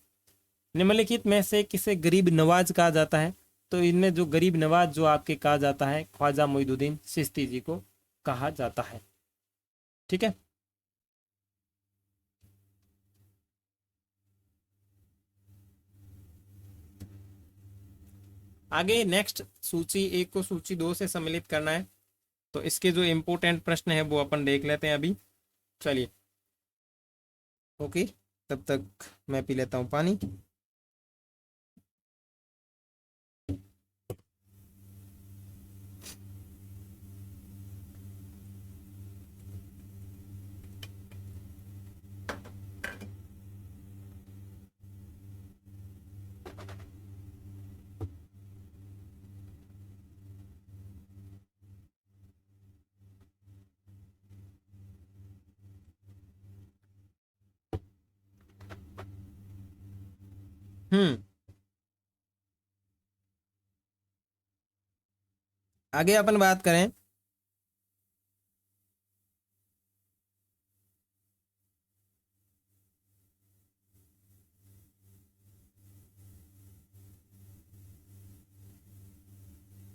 निम्नलिखित में से किसे गरीब नवाज कहा जाता है? तो इनमें जो गरीब नवाज जो आपके कहा जाता है ख्वाजा मोइनुद्दीन चिश्ती जी को कहा जाता है। ठीक है। आगे नेक्स्ट सूची 1 को सूची 2 से सम्मिलित करना है, तो इसके जो इम्पोर्टेंट प्रश्न है वो अपन देख लेते हैं अभी। चलिए, ओके, तब तक मैं पी लेता हूँ पानी। हम्म। आगे अपन बात करें,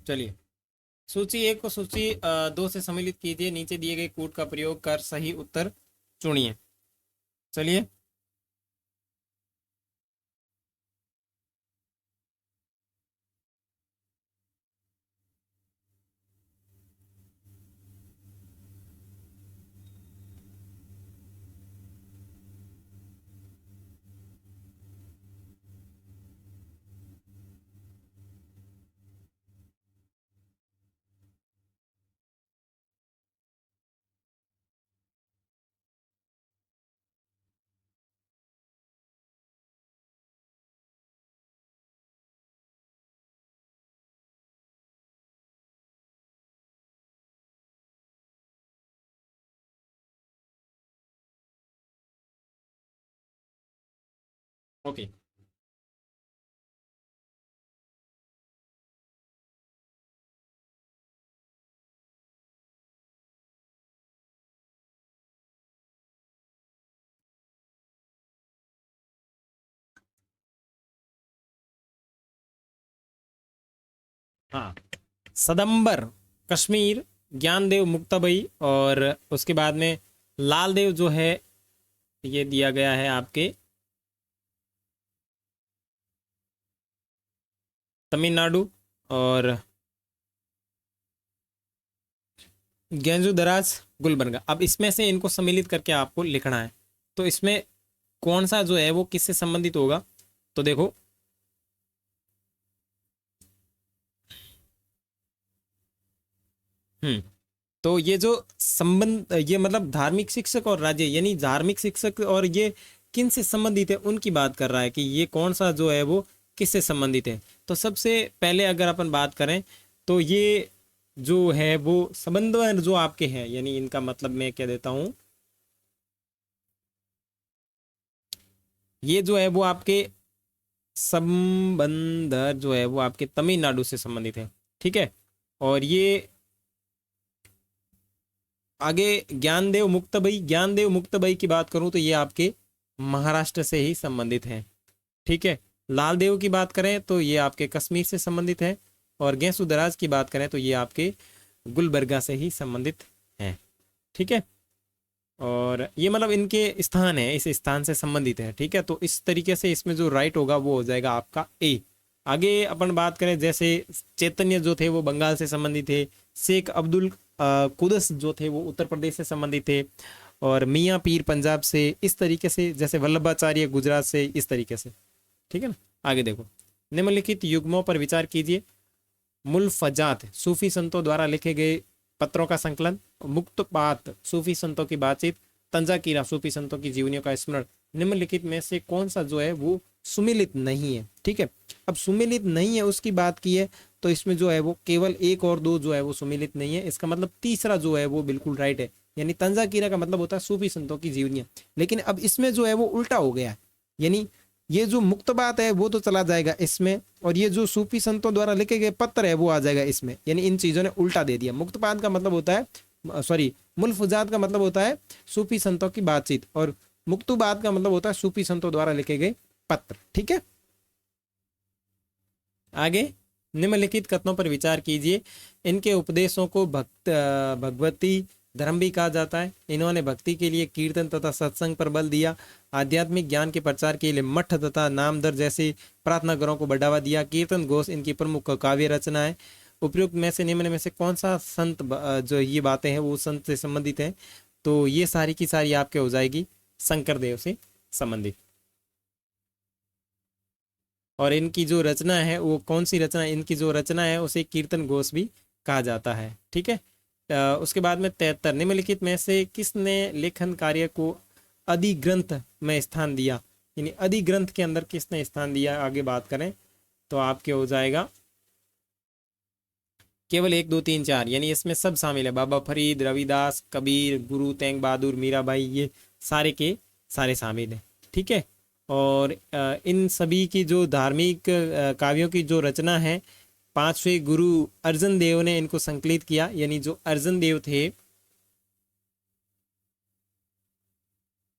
चलिए सूची 1 को सूची 2 से सम्मिलित कीजिए। नीचे दिए गए कोड का प्रयोग कर सही उत्तर चुनिए। चलिए, ओके। हाँ, सदम्बर, कश्मीर, ज्ञानदेव मुक्ताबई, और उसके बाद में लालदेव जो है ये दिया गया है आपके तमिलनाडु, और गेंजू दराज गुलबर्गा। अब इसमें से इनको सम्मिलित करके आपको लिखना है। तो इसमें कौन सा जो है वो किससे संबंधित होगा, तो देखो, तो ये जो संबंध, ये मतलब धार्मिक शिक्षक और राज्य, यानी धार्मिक शिक्षक और ये किन से संबंधित है उनकी बात कर रहा है कि ये कौन सा जो है वो किससे संबंधित है। तो सबसे पहले अगर अपन बात करें तो ये जो है वो संबंध जो आपके हैं, यानी इनका मतलब मैं क्या देता हूं, ये जो है वो आपके संबंध जो है वो आपके तमिलनाडु से संबंधित है। ठीक है। और ये आगे ज्ञानदेव मुक्तबई, ज्ञानदेव मुक्तबई की बात करूं तो ये आपके महाराष्ट्र से ही संबंधित है। ठीक है। लालदेव की बात करें तो ये आपके कश्मीर से संबंधित है, और गेंसुदराज की बात करें तो ये आपके गुलबर्गा से ही संबंधित है। ठीक है। और ये मतलब इनके स्थान है, इस स्थान से संबंधित है। ठीक है। तो इस तरीके से इसमें जो राइट होगा वो हो जाएगा आपका ए। आगे अपन बात करें, जैसे चैतन्य जो थे वो बंगाल से संबंधित थे, शेख अब्दुल कुदस जो थे वो उत्तर प्रदेश से संबंधित थे, और मियाँ पीर पंजाब से, इस तरीके से, जैसे वल्लभाचार्य गुजरात से, इस तरीके से। ठीक है ना। आगे देखो, निम्नलिखित युग्मों पर विचार कीजिए। मुल्फजात सूफी संतों द्वारा लिखे गए पत्रों का संकलन, मुक्तबात सूफी संतों की बातचीत, तंजाकीरा सूफी संतों की जीवनियों का स्मरण, निम्नलिखित में से कौन सा जो है वो सुमिलित नहीं है। ठीक है। अब सुमिलित नहीं है उसकी बात की है, तो इसमें जो है वो केवल एक और दो जो है वो सुमिलित नहीं है, इसका मतलब तीसरा जो है वो बिल्कुल राइट है। यानी तंजाकीरा का मतलब होता है सूफी संतों की जीवनियां, लेकिन अब इसमें जो है वो उल्टा हो गया है। यानी ये जो मुक्त बात है वो तो चला जाएगा इसमें, और ये जो सूफी संतों द्वारा लिखे गए पत्र है वो आ जाएगा इसमें। यानी इन चीजों ने उल्टा दे दिया। मुक्त बात का मतलब होता है, सॉरी, मुल्फुजात का मतलब होता है सूफी संतों की बातचीत, और मुक्तुबात का मतलब होता है सूफी संतों द्वारा लिखे गए पत्र। ठीक है। आगे, निम्नलिखित कथनों पर विचार कीजिए। इनके उपदेशों को भगवती धर्म भी कहा जाता है। इन्होंने भक्ति के लिए कीर्तन तथा सत्संग पर बल दिया। आध्यात्मिक ज्ञान के प्रचार के लिए मठ तथा नामदर जैसे प्रार्थना घरों को बढ़ावा दिया। कीर्तन घोष इनकी प्रमुख काव्य रचना है। उपयुक्त में से निम्न में से कौन सा संत जो ये बातें हैं वो संत से संबंधित है, तो ये सारी की सारी आपके हो जाएगी शंकर देव से संबंधित। और इनकी जो रचना है वो कौन सी रचना, इनकी जो रचना है उसे कीर्तन घोष भी कहा जाता है। ठीक है। उसके बाद में 73, निम्नलिखित में से किसने लेखन कार्य को अधिग्रंथ में स्थान दिया, यानी अधिग्रंथ के अंदर किसने स्थान दिया, आगे बात करें तो आपके हो जाएगा केवल 1 2 3 4, यानी इसमें सब शामिल है। बाबा फरीद, रविदास, कबीर, गुरु तेग बहादुर, मीराबाई, ये सारे के सारे शामिल हैं। ठीक है। और इन सभी की जो धार्मिक काव्यों की जो रचना है, पांचवें गुरु अर्जन देव ने इनको संकलित किया। यानी जो अर्जन देव थे,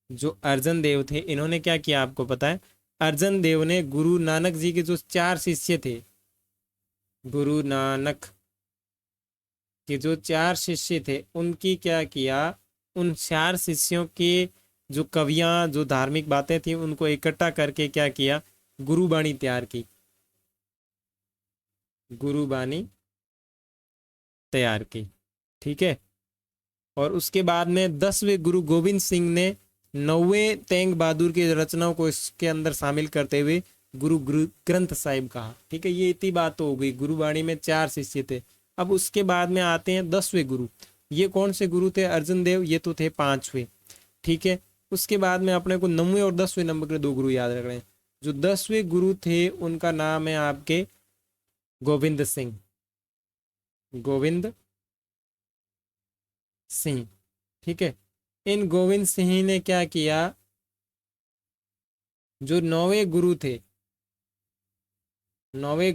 जो अर्जन देव थे, इन्होंने क्या किया आपको पता है। अर्जन देव ने गुरु नानक जी के जो 4 शिष्य थे, गुरु नानक के जो 4 शिष्य थे, उनकी क्या किया, उन 4 शिष्यों के जो कवियां, जो धार्मिक बातें थी, उनको इकट्ठा करके क्या किया, गुरुबाणी तैयार की। गुरुबाणी तैयार की। ठीक है। और उसके बाद में 10वें गुरु गोविंद सिंह ने 9वें तेंग बहादुर की रचनाओं को इसके अंदर शामिल करते हुए गुरु ग्रंथ साहिब कहा। ठीक है। ये इतनी बात तो हो गई, गुरुबाणी में 4 शिष्य थे। अब उसके बाद में आते हैं 10वें गुरु। ये कौन से गुरु थे, अर्जुन देव, ये तो थे 5वें। ठीक है। उसके बाद में अपने को 9वें और 10वें नंबर के 2 गुरु याद रख रहे हैं। जो 10वें गुरु थे उनका नाम है आपके गोविंद सिंह, गोविंद सिंह। ठीक है। इन गोविंद सिंह ने क्या किया, जो नौवे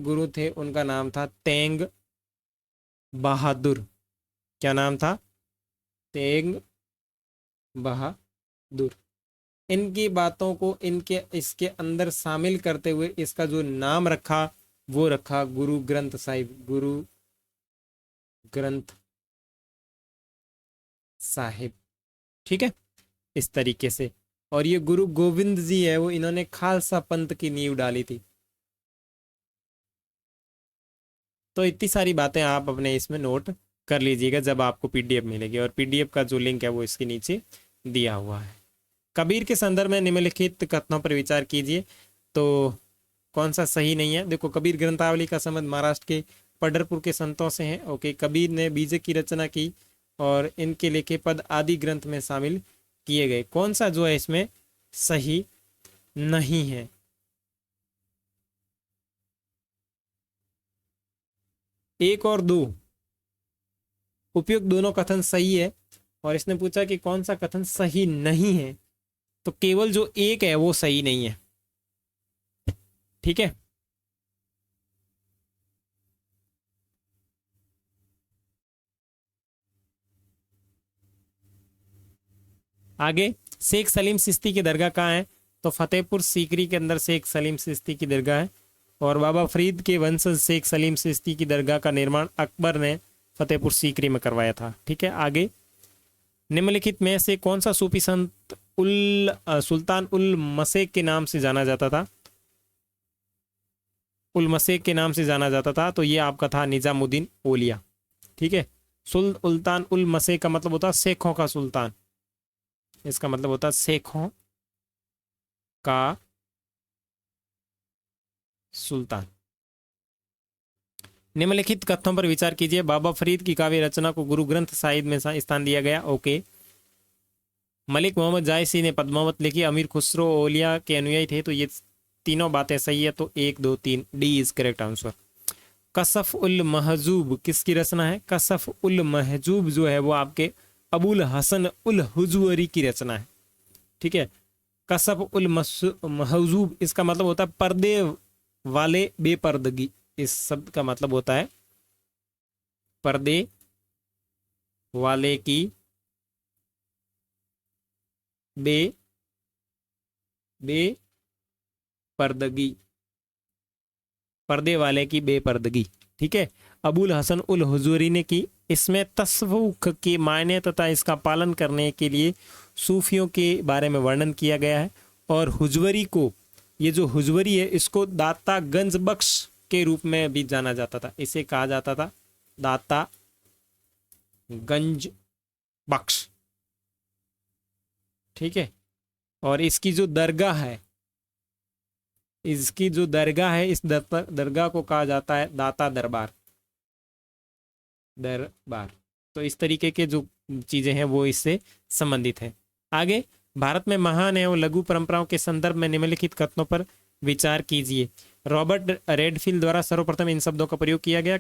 गुरु थे उनका नाम था तेंग बहादुर। क्या नाम था? तेंग बहादुर। इनकी बातों को इनके इसके अंदर शामिल करते हुए इसका जो नाम रखा वो रखा गुरु ग्रंथ साहिब। गुरु ग्रंथ साहिब। ठीक है, इस तरीके से। और ये गुरु गोविंद जी है, वो इन्होंने खालसा पंथ की नींव डाली थी। तो इतनी सारी बातें आप अपने इसमें नोट कर लीजिएगा जब आपको पीडीएफ मिलेगी, और पीडीएफ का जो लिंक है वो इसके नीचे दिया हुआ है। कबीर के संदर्भ में निम्नलिखित कथनों पर विचार कीजिए। तो कौन सा सही नहीं है? देखो, कबीर ग्रंथावली का संबंध महाराष्ट्र के पंढरपुर के संतों से है। ओके, कबीर ने बीजे की रचना की और इनके लिखे पद आदि ग्रंथ में शामिल किए गए। कौन सा जो है इसमें सही नहीं है? एक और दो उपयुक्त दोनों कथन सही है, और इसने पूछा कि कौन सा कथन सही नहीं है, तो केवल जो एक है वो सही नहीं है। ठीक है, आगे शेख सलीम चिश्ती की दरगाह कहाँ है? तो फतेहपुर सीकरी के अंदर शेख सलीम चिश्ती की दरगाह है। और बाबा फरीद के वंशज शेख सलीम चिश्ती की दरगाह का निर्माण अकबर ने फतेहपुर सीकरी में करवाया था। ठीक है, आगे निम्नलिखित में से कौन सा सूफी संत सुल्तान उल मसेक के नाम से जाना जाता था? उल मसेक के नाम से जाना जाता था, तो ये आपका था निजामुद्दीन ओलिया। ठीक है, सुल्तान उल मसेक का मतलब होता है शेखों का सुल्तान। इसका मतलब होता है शेखों का सुल्तान। निम्नलिखित कथनों पर विचार कीजिए। बाबा फरीद की काव्य रचना को गुरु ग्रंथ साहिब में स्थान दिया गया। ओके, मलिक मोहम्मद जायसी ने पद्मावत लिखी, अमीर खुसरो ओलिया के अनुयायी थे, तो ये तीनों बातें सही है। तो 1 2 3 डी इज करेक्ट आंसर। कसफ उल महजूब किसकी रचना है? कसफ उल महजूब जो है वो आपके अबुल हसन उल हुजूरी की रचना है। ठीक है, कसफ उल महजूब इसका मतलब होता है पर्दे वाले बेपर्दगी। इस शब्द का मतलब होता है पर्दे वाले की बे बेपर्दगी। पर्दे वाले की बेपर्दगी। ठीक है, अबुल हसन उल हुजूरी ने की। इसमें तसव्वुफ के मायने तथा इसका पालन करने के लिए सूफियों के बारे में वर्णन किया गया है। और हुजवरी को, ये जो हुजवरी है, इसको दाता गंज बख्श के रूप में भी जाना जाता था। इसे कहा जाता था दाता गंज बख्श। ठीक है, और इसकी जो दरगाह है इस दरगाह को कहा जाता है दाता दरबार। तो इस तरीके के जो चीजें हैं वो इससे संबंधित है। आगे, भारत में महान एवं लघु परंपराओं के संदर्भ में निम्नलिखित कथनों पर विचार कीजिए। रॉबर्ट रेडफील्ड द्वारा सर्वप्रथम इन शब्दों का प्रयोग किया गया।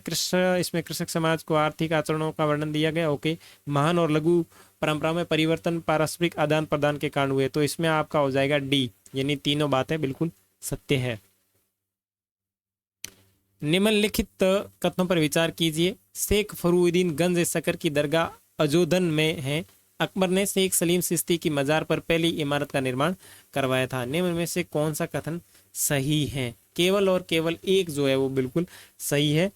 इसमें कृषक समाज को आर्थिक आचरणों का वर्णन दिया गया। ओके, महान और लघु परंपरा में परिवर्तन पारस्परिक आदान प्रदान के कारण हुए, तो इसमें आपका हो जाएगा डी, यानी तीनों बातें बिल्कुल सत्य है। निम्नलिखित कथनों पर विचार कीजिए। शेख फरूद्दीन गंज सकर की दरगाह अजोधन में है। अकबर ने शेख सलीम चिश्ती की मजार पर पहली इमारत का निर्माण करवाया था। निम्न में से कौन सा कथन सही है? केवल और केवल एक जो है वो बिल्कुल सही है।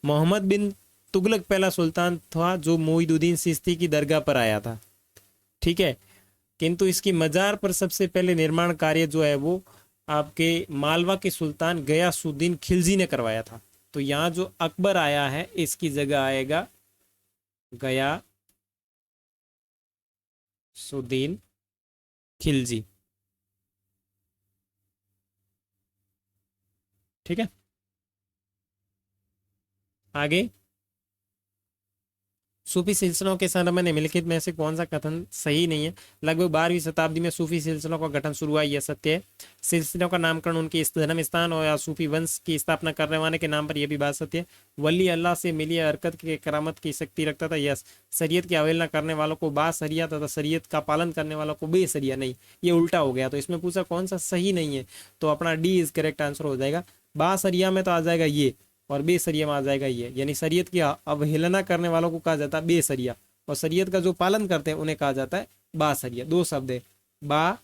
मोहम्मद बिन तुगलक पहला सुल्तान था जो मोइनुद्दीन चिश्ती की दरगाह पर आया था। ठीक है, किंतु इसकी मजार पर सबसे पहले निर्माण कार्य जो है वो आपके मालवा के सुल्तान गयासुद्दीन खिलजी ने करवाया था। तो यहाँ जो अकबर आया है इसकी जगह आएगा गयासुद्दीन खिलजी। ठीक है, आगे सूफी सिलसिलों के संदर्भ में निम्नलिखित में से कौन सा कथन सही नहीं है? लगभग 12वीं शताब्दी में सूफी सिलसिलों का गठन शुरू हुआ, यह सत्य है। सिलसिलों का नामकरण उनके धर्म स्थान और या सूफी वंश की स्थापना करने वाले के नाम पर, यह भी बात सत्य है। वली अल्लाह से मिली हरकत के करामत की शक्ति रखता था, यस। शरीयत की अवहेलना करने वालों को बासरिया तथा शरीयत का पालन करने वालों को बेसरिया, नहीं, ये उल्टा हो गया। तो इसमें पूछा कौन सा सही नहीं है, तो अपना डी इज करेक्ट आंसर हो जाएगा। बासरिया में तो आ जाएगा ये, और बेसरिया में आ जाएगा ये, यानी शरीयत की अवहेलना करने वालों को कहा जाता है बेसरिया, और शरीयत का जो पालन करते हैं उन्हें कहा जाता है बासरिया। दो शब्द है, बा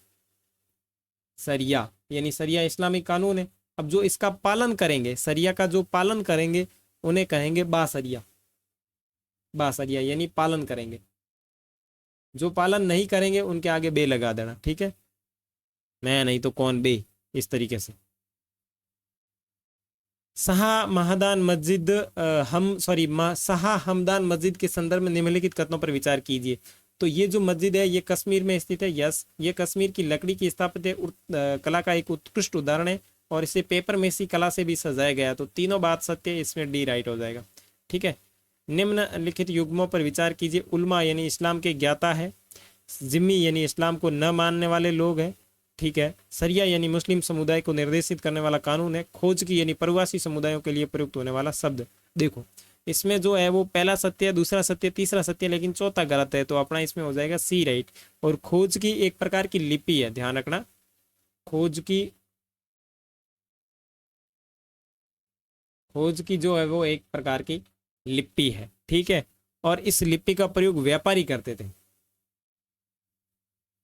सरिया, यानी सरिया इस्लामिक कानून है। अब जो इसका पालन करेंगे, सरिया का जो पालन करेंगे उन्हें कहेंगे बासरिया। बासरिया यानी पालन करेंगे, जो पालन नहीं करेंगे उनके आगे बे लगा देना, ठीक है। मैं नहीं तो कौन बे, इस तरीके से। शाह महदान मस्जिद शाह हमदान मस्जिद के संदर्भ में निम्नलिखित कथनों पर विचार कीजिए। तो ये जो मस्जिद है ये कश्मीर में स्थित है, यस। ये कश्मीर की लकड़ी की स्थापत्य कला का एक उत्कृष्ट उदाहरण है, और इसे पेपर मेसी कला से भी सजाया गया। तो तीनों बात सत्य है, इसमें डी राइट हो जाएगा, ठीक है। निम्नलिखित युग्मों पर विचार कीजिए। उल्मा यानी इस्लाम के ज्ञाता है। जिम्मी यानी इस्लाम को न मानने वाले लोग हैं, ठीक है। सरिया यानी मुस्लिम समुदाय को निर्देशित करने वाला कानून है। खोज की यानी प्रवासी समुदायों के लिए प्रयुक्त होने वाला शब्द। देखो इसमें जो है वो पहला सत्य है, दूसरा सत्य, तीसरा सत्य, लेकिन चौथा गलत है, तो अपना इसमें हो जाएगा सी राइट। और खोज की एक प्रकार की लिपि है, ध्यान रखना। खोज की जो है वो एक प्रकार की लिपि है, ठीक है। और इस लिपि का प्रयोग व्यापारी करते थे,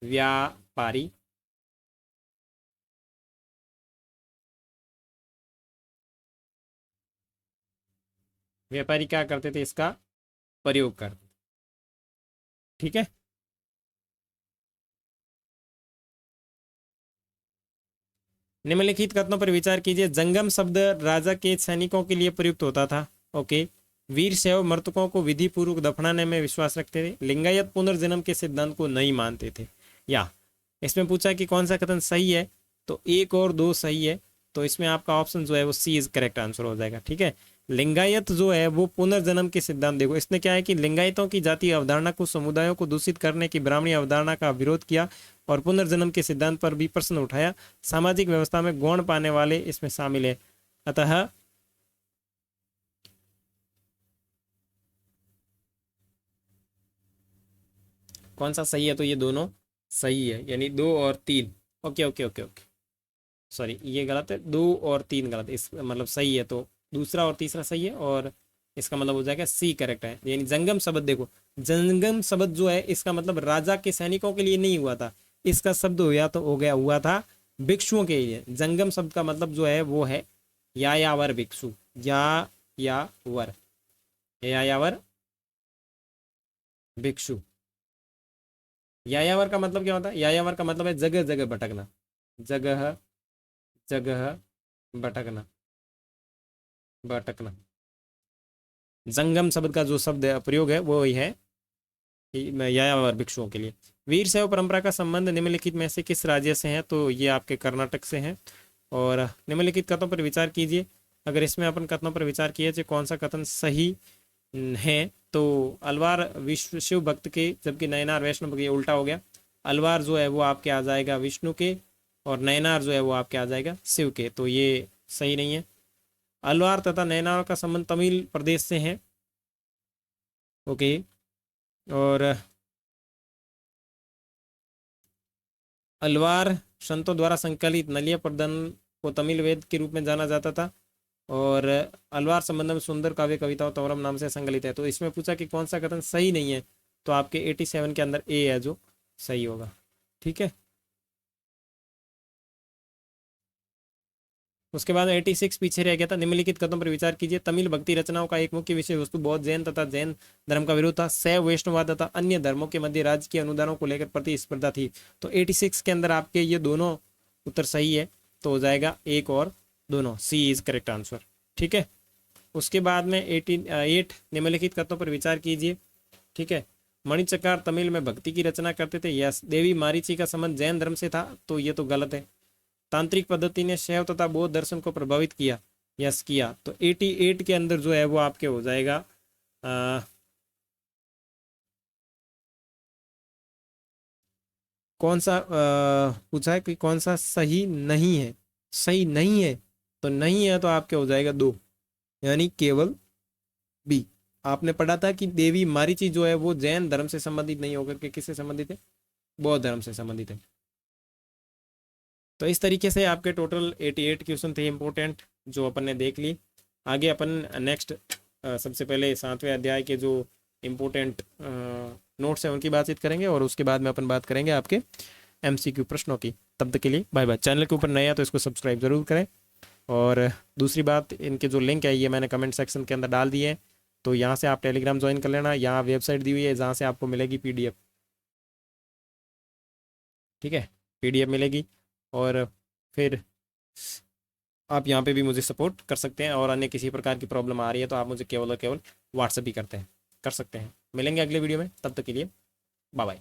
व्यापारी। व्यापारी क्या करते थे, इसका प्रयोग करते, ठीक है। निम्नलिखित कथनों पर विचार कीजिए। जंगम शब्द राजा के सैनिकों के लिए प्रयुक्त होता था, ओके। वीर शैव मृतकों को विधि पूर्वक दफनाने में विश्वास रखते थे। लिंगायत पुनर्जन्म के सिद्धांत को नहीं मानते थे। या इसमें पूछा कि कौन सा कथन सही है, तो एक और दो सही है, तो इसमें आपका ऑप्शन जो है वो सी इज करेक्ट आंसर हो जाएगा, ठीक है। लिंगायत जो है वो पुनर्जन्म के सिद्धांत, देखो इसने क्या है कि लिंगायतों की जातीय अवधारणा को समुदायों को दूषित करने की ब्राह्मणी अवधारणा का विरोध किया, और पुनर्जन्म के सिद्धांत पर भी प्रश्न उठाया। सामाजिक व्यवस्था में गौण पाने वाले इसमें शामिल है। अतः कौन सा सही है, तो ये दोनों सही है, यानी 2 और 3। Okay okay okay okay, sorry ये गलत है, 2 और 3 गलत है, इस मतलब सही है, तो दूसरा और तीसरा सही है, और इसका मतलब हो जाएगा सी करेक्ट है। यानी जंगम शब्द, देखो जंगम शब्द जो है इसका मतलब राजा के सैनिकों के लिए नहीं हुआ था, इसका शब्द हुआ था भिक्षुओं के लिए। जंगम शब्द का मतलब जो है वो है यायावर भिक्षु, यायावर, यायावर भिक्षु। यायावर का मतलब क्या होता है, यायावर का मतलब है जगह जगह भटकना, जगह जगह भटकना, भटकना। जंगम शब्द का जो शब्द प्रयोग है वो ही है यायावर भिक्षुओं के लिए। वीर शैव परंपरा का संबंध निम्नलिखित में से किस राज्य से है, तो ये आपके कर्नाटक से है। और निम्नलिखित कथनों पर विचार कीजिए। अगर इसमें अपन कथनों पर विचार किए तो कौन सा कथन सही है, तो अलवार विश्व शिव भक्त के, जबकि नयनार वैष्णव भक्त, ये उल्टा हो गया। अलवार जो है वो आपके आ जाएगा विष्णु के, और नयनार जो है वो आपके आ जाएगा शिव के, तो ये सही नहीं है। अलवार तथा नयनार का संबंध तमिल प्रदेश से है, ओके। और अलवार संतों द्वारा संकलित नलिया प्रदन को तमिल वेद के रूप में जाना जाता था, और अलवार संबंध में सुंदर काव्य कविताओं तोरम नाम से संकलित है। तो इसमें पूछा कि कौन सा कथन सही नहीं है, तो आपके 87 के अंदर ए है जो सही होगा, ठीक है। उसके बाद 86 पीछे रह गया था। निम्नलिखित कथनों पर विचार कीजिए। तमिल भक्ति रचनाओं का एक मुख्य विषय वस्तु बौद्ध जैन तथा जैन धर्म का विरोध था। शैव वैष्णववाद तथा अन्य धर्मों के मध्य राज्य के अनुदानों को लेकर प्रतिस्पर्धा थी। तो 86 के अंदर आपके ये दोनों उत्तर सही है, तो हो जाएगा एक और दोनों, सी इज करेक्ट आंसर, ठीक है। उसके बाद में 88 निम्नलिखित कथनों पर विचार कीजिए, ठीक है। मणिचक्र तमिल में भक्ति की रचना करते थे, यस। देवी मारीची का संबंध जैन धर्म से था, तो ये तो गलत है। तांत्रिक पद्धति ने शैव तथा बौद्ध दर्शन को प्रभावित किया, यस किया। तो 88 के अंदर जो है वो आपके हो जाएगा कौन सा पूछा है कि कौन सा सही नहीं है, सही नहीं है, तो नहीं है तो आपके हो जाएगा 2, यानी केवल बी। आपने पढ़ा था कि देवी मारीची जो है वो जैन धर्म से संबंधित नहीं होकर के किससे संबंधित है, बौद्ध धर्म से संबंधित है। तो इस तरीके से आपके टोटल 88 क्वेश्चन थे इंपॉर्टेंट जो अपन ने देख ली। आगे अपन नेक्स्ट सबसे पहले 7वें अध्याय के जो इम्पोर्टेंट नोट्स हैं उनकी बातचीत करेंगे और उसके बाद में अपन बात करेंगे आपके MCQ प्रश्नों की। तब तक के लिए बाय बाय। चैनल के ऊपर नए हैं तो इसको सब्सक्राइब जरूर करें। और दूसरी बात, इनके जो लिंक है ये मैंने कमेंट सेक्शन के अंदर डाल दिए हैं, तो यहाँ से आप टेलीग्राम ज्वाइन कर लेना। यहाँ वेबसाइट दी हुई है जहाँ से आपको मिलेगी PDF, ठीक है, PDF मिलेगी। और फिर आप यहाँ पे भी मुझे सपोर्ट कर सकते हैं और अन्य किसी प्रकार की प्रॉब्लम आ रही है तो आप मुझे केवल और केवल व्हाट्सएप ही कर सकते हैं। मिलेंगे अगले वीडियो में, तब तक के लिए बाय बाय।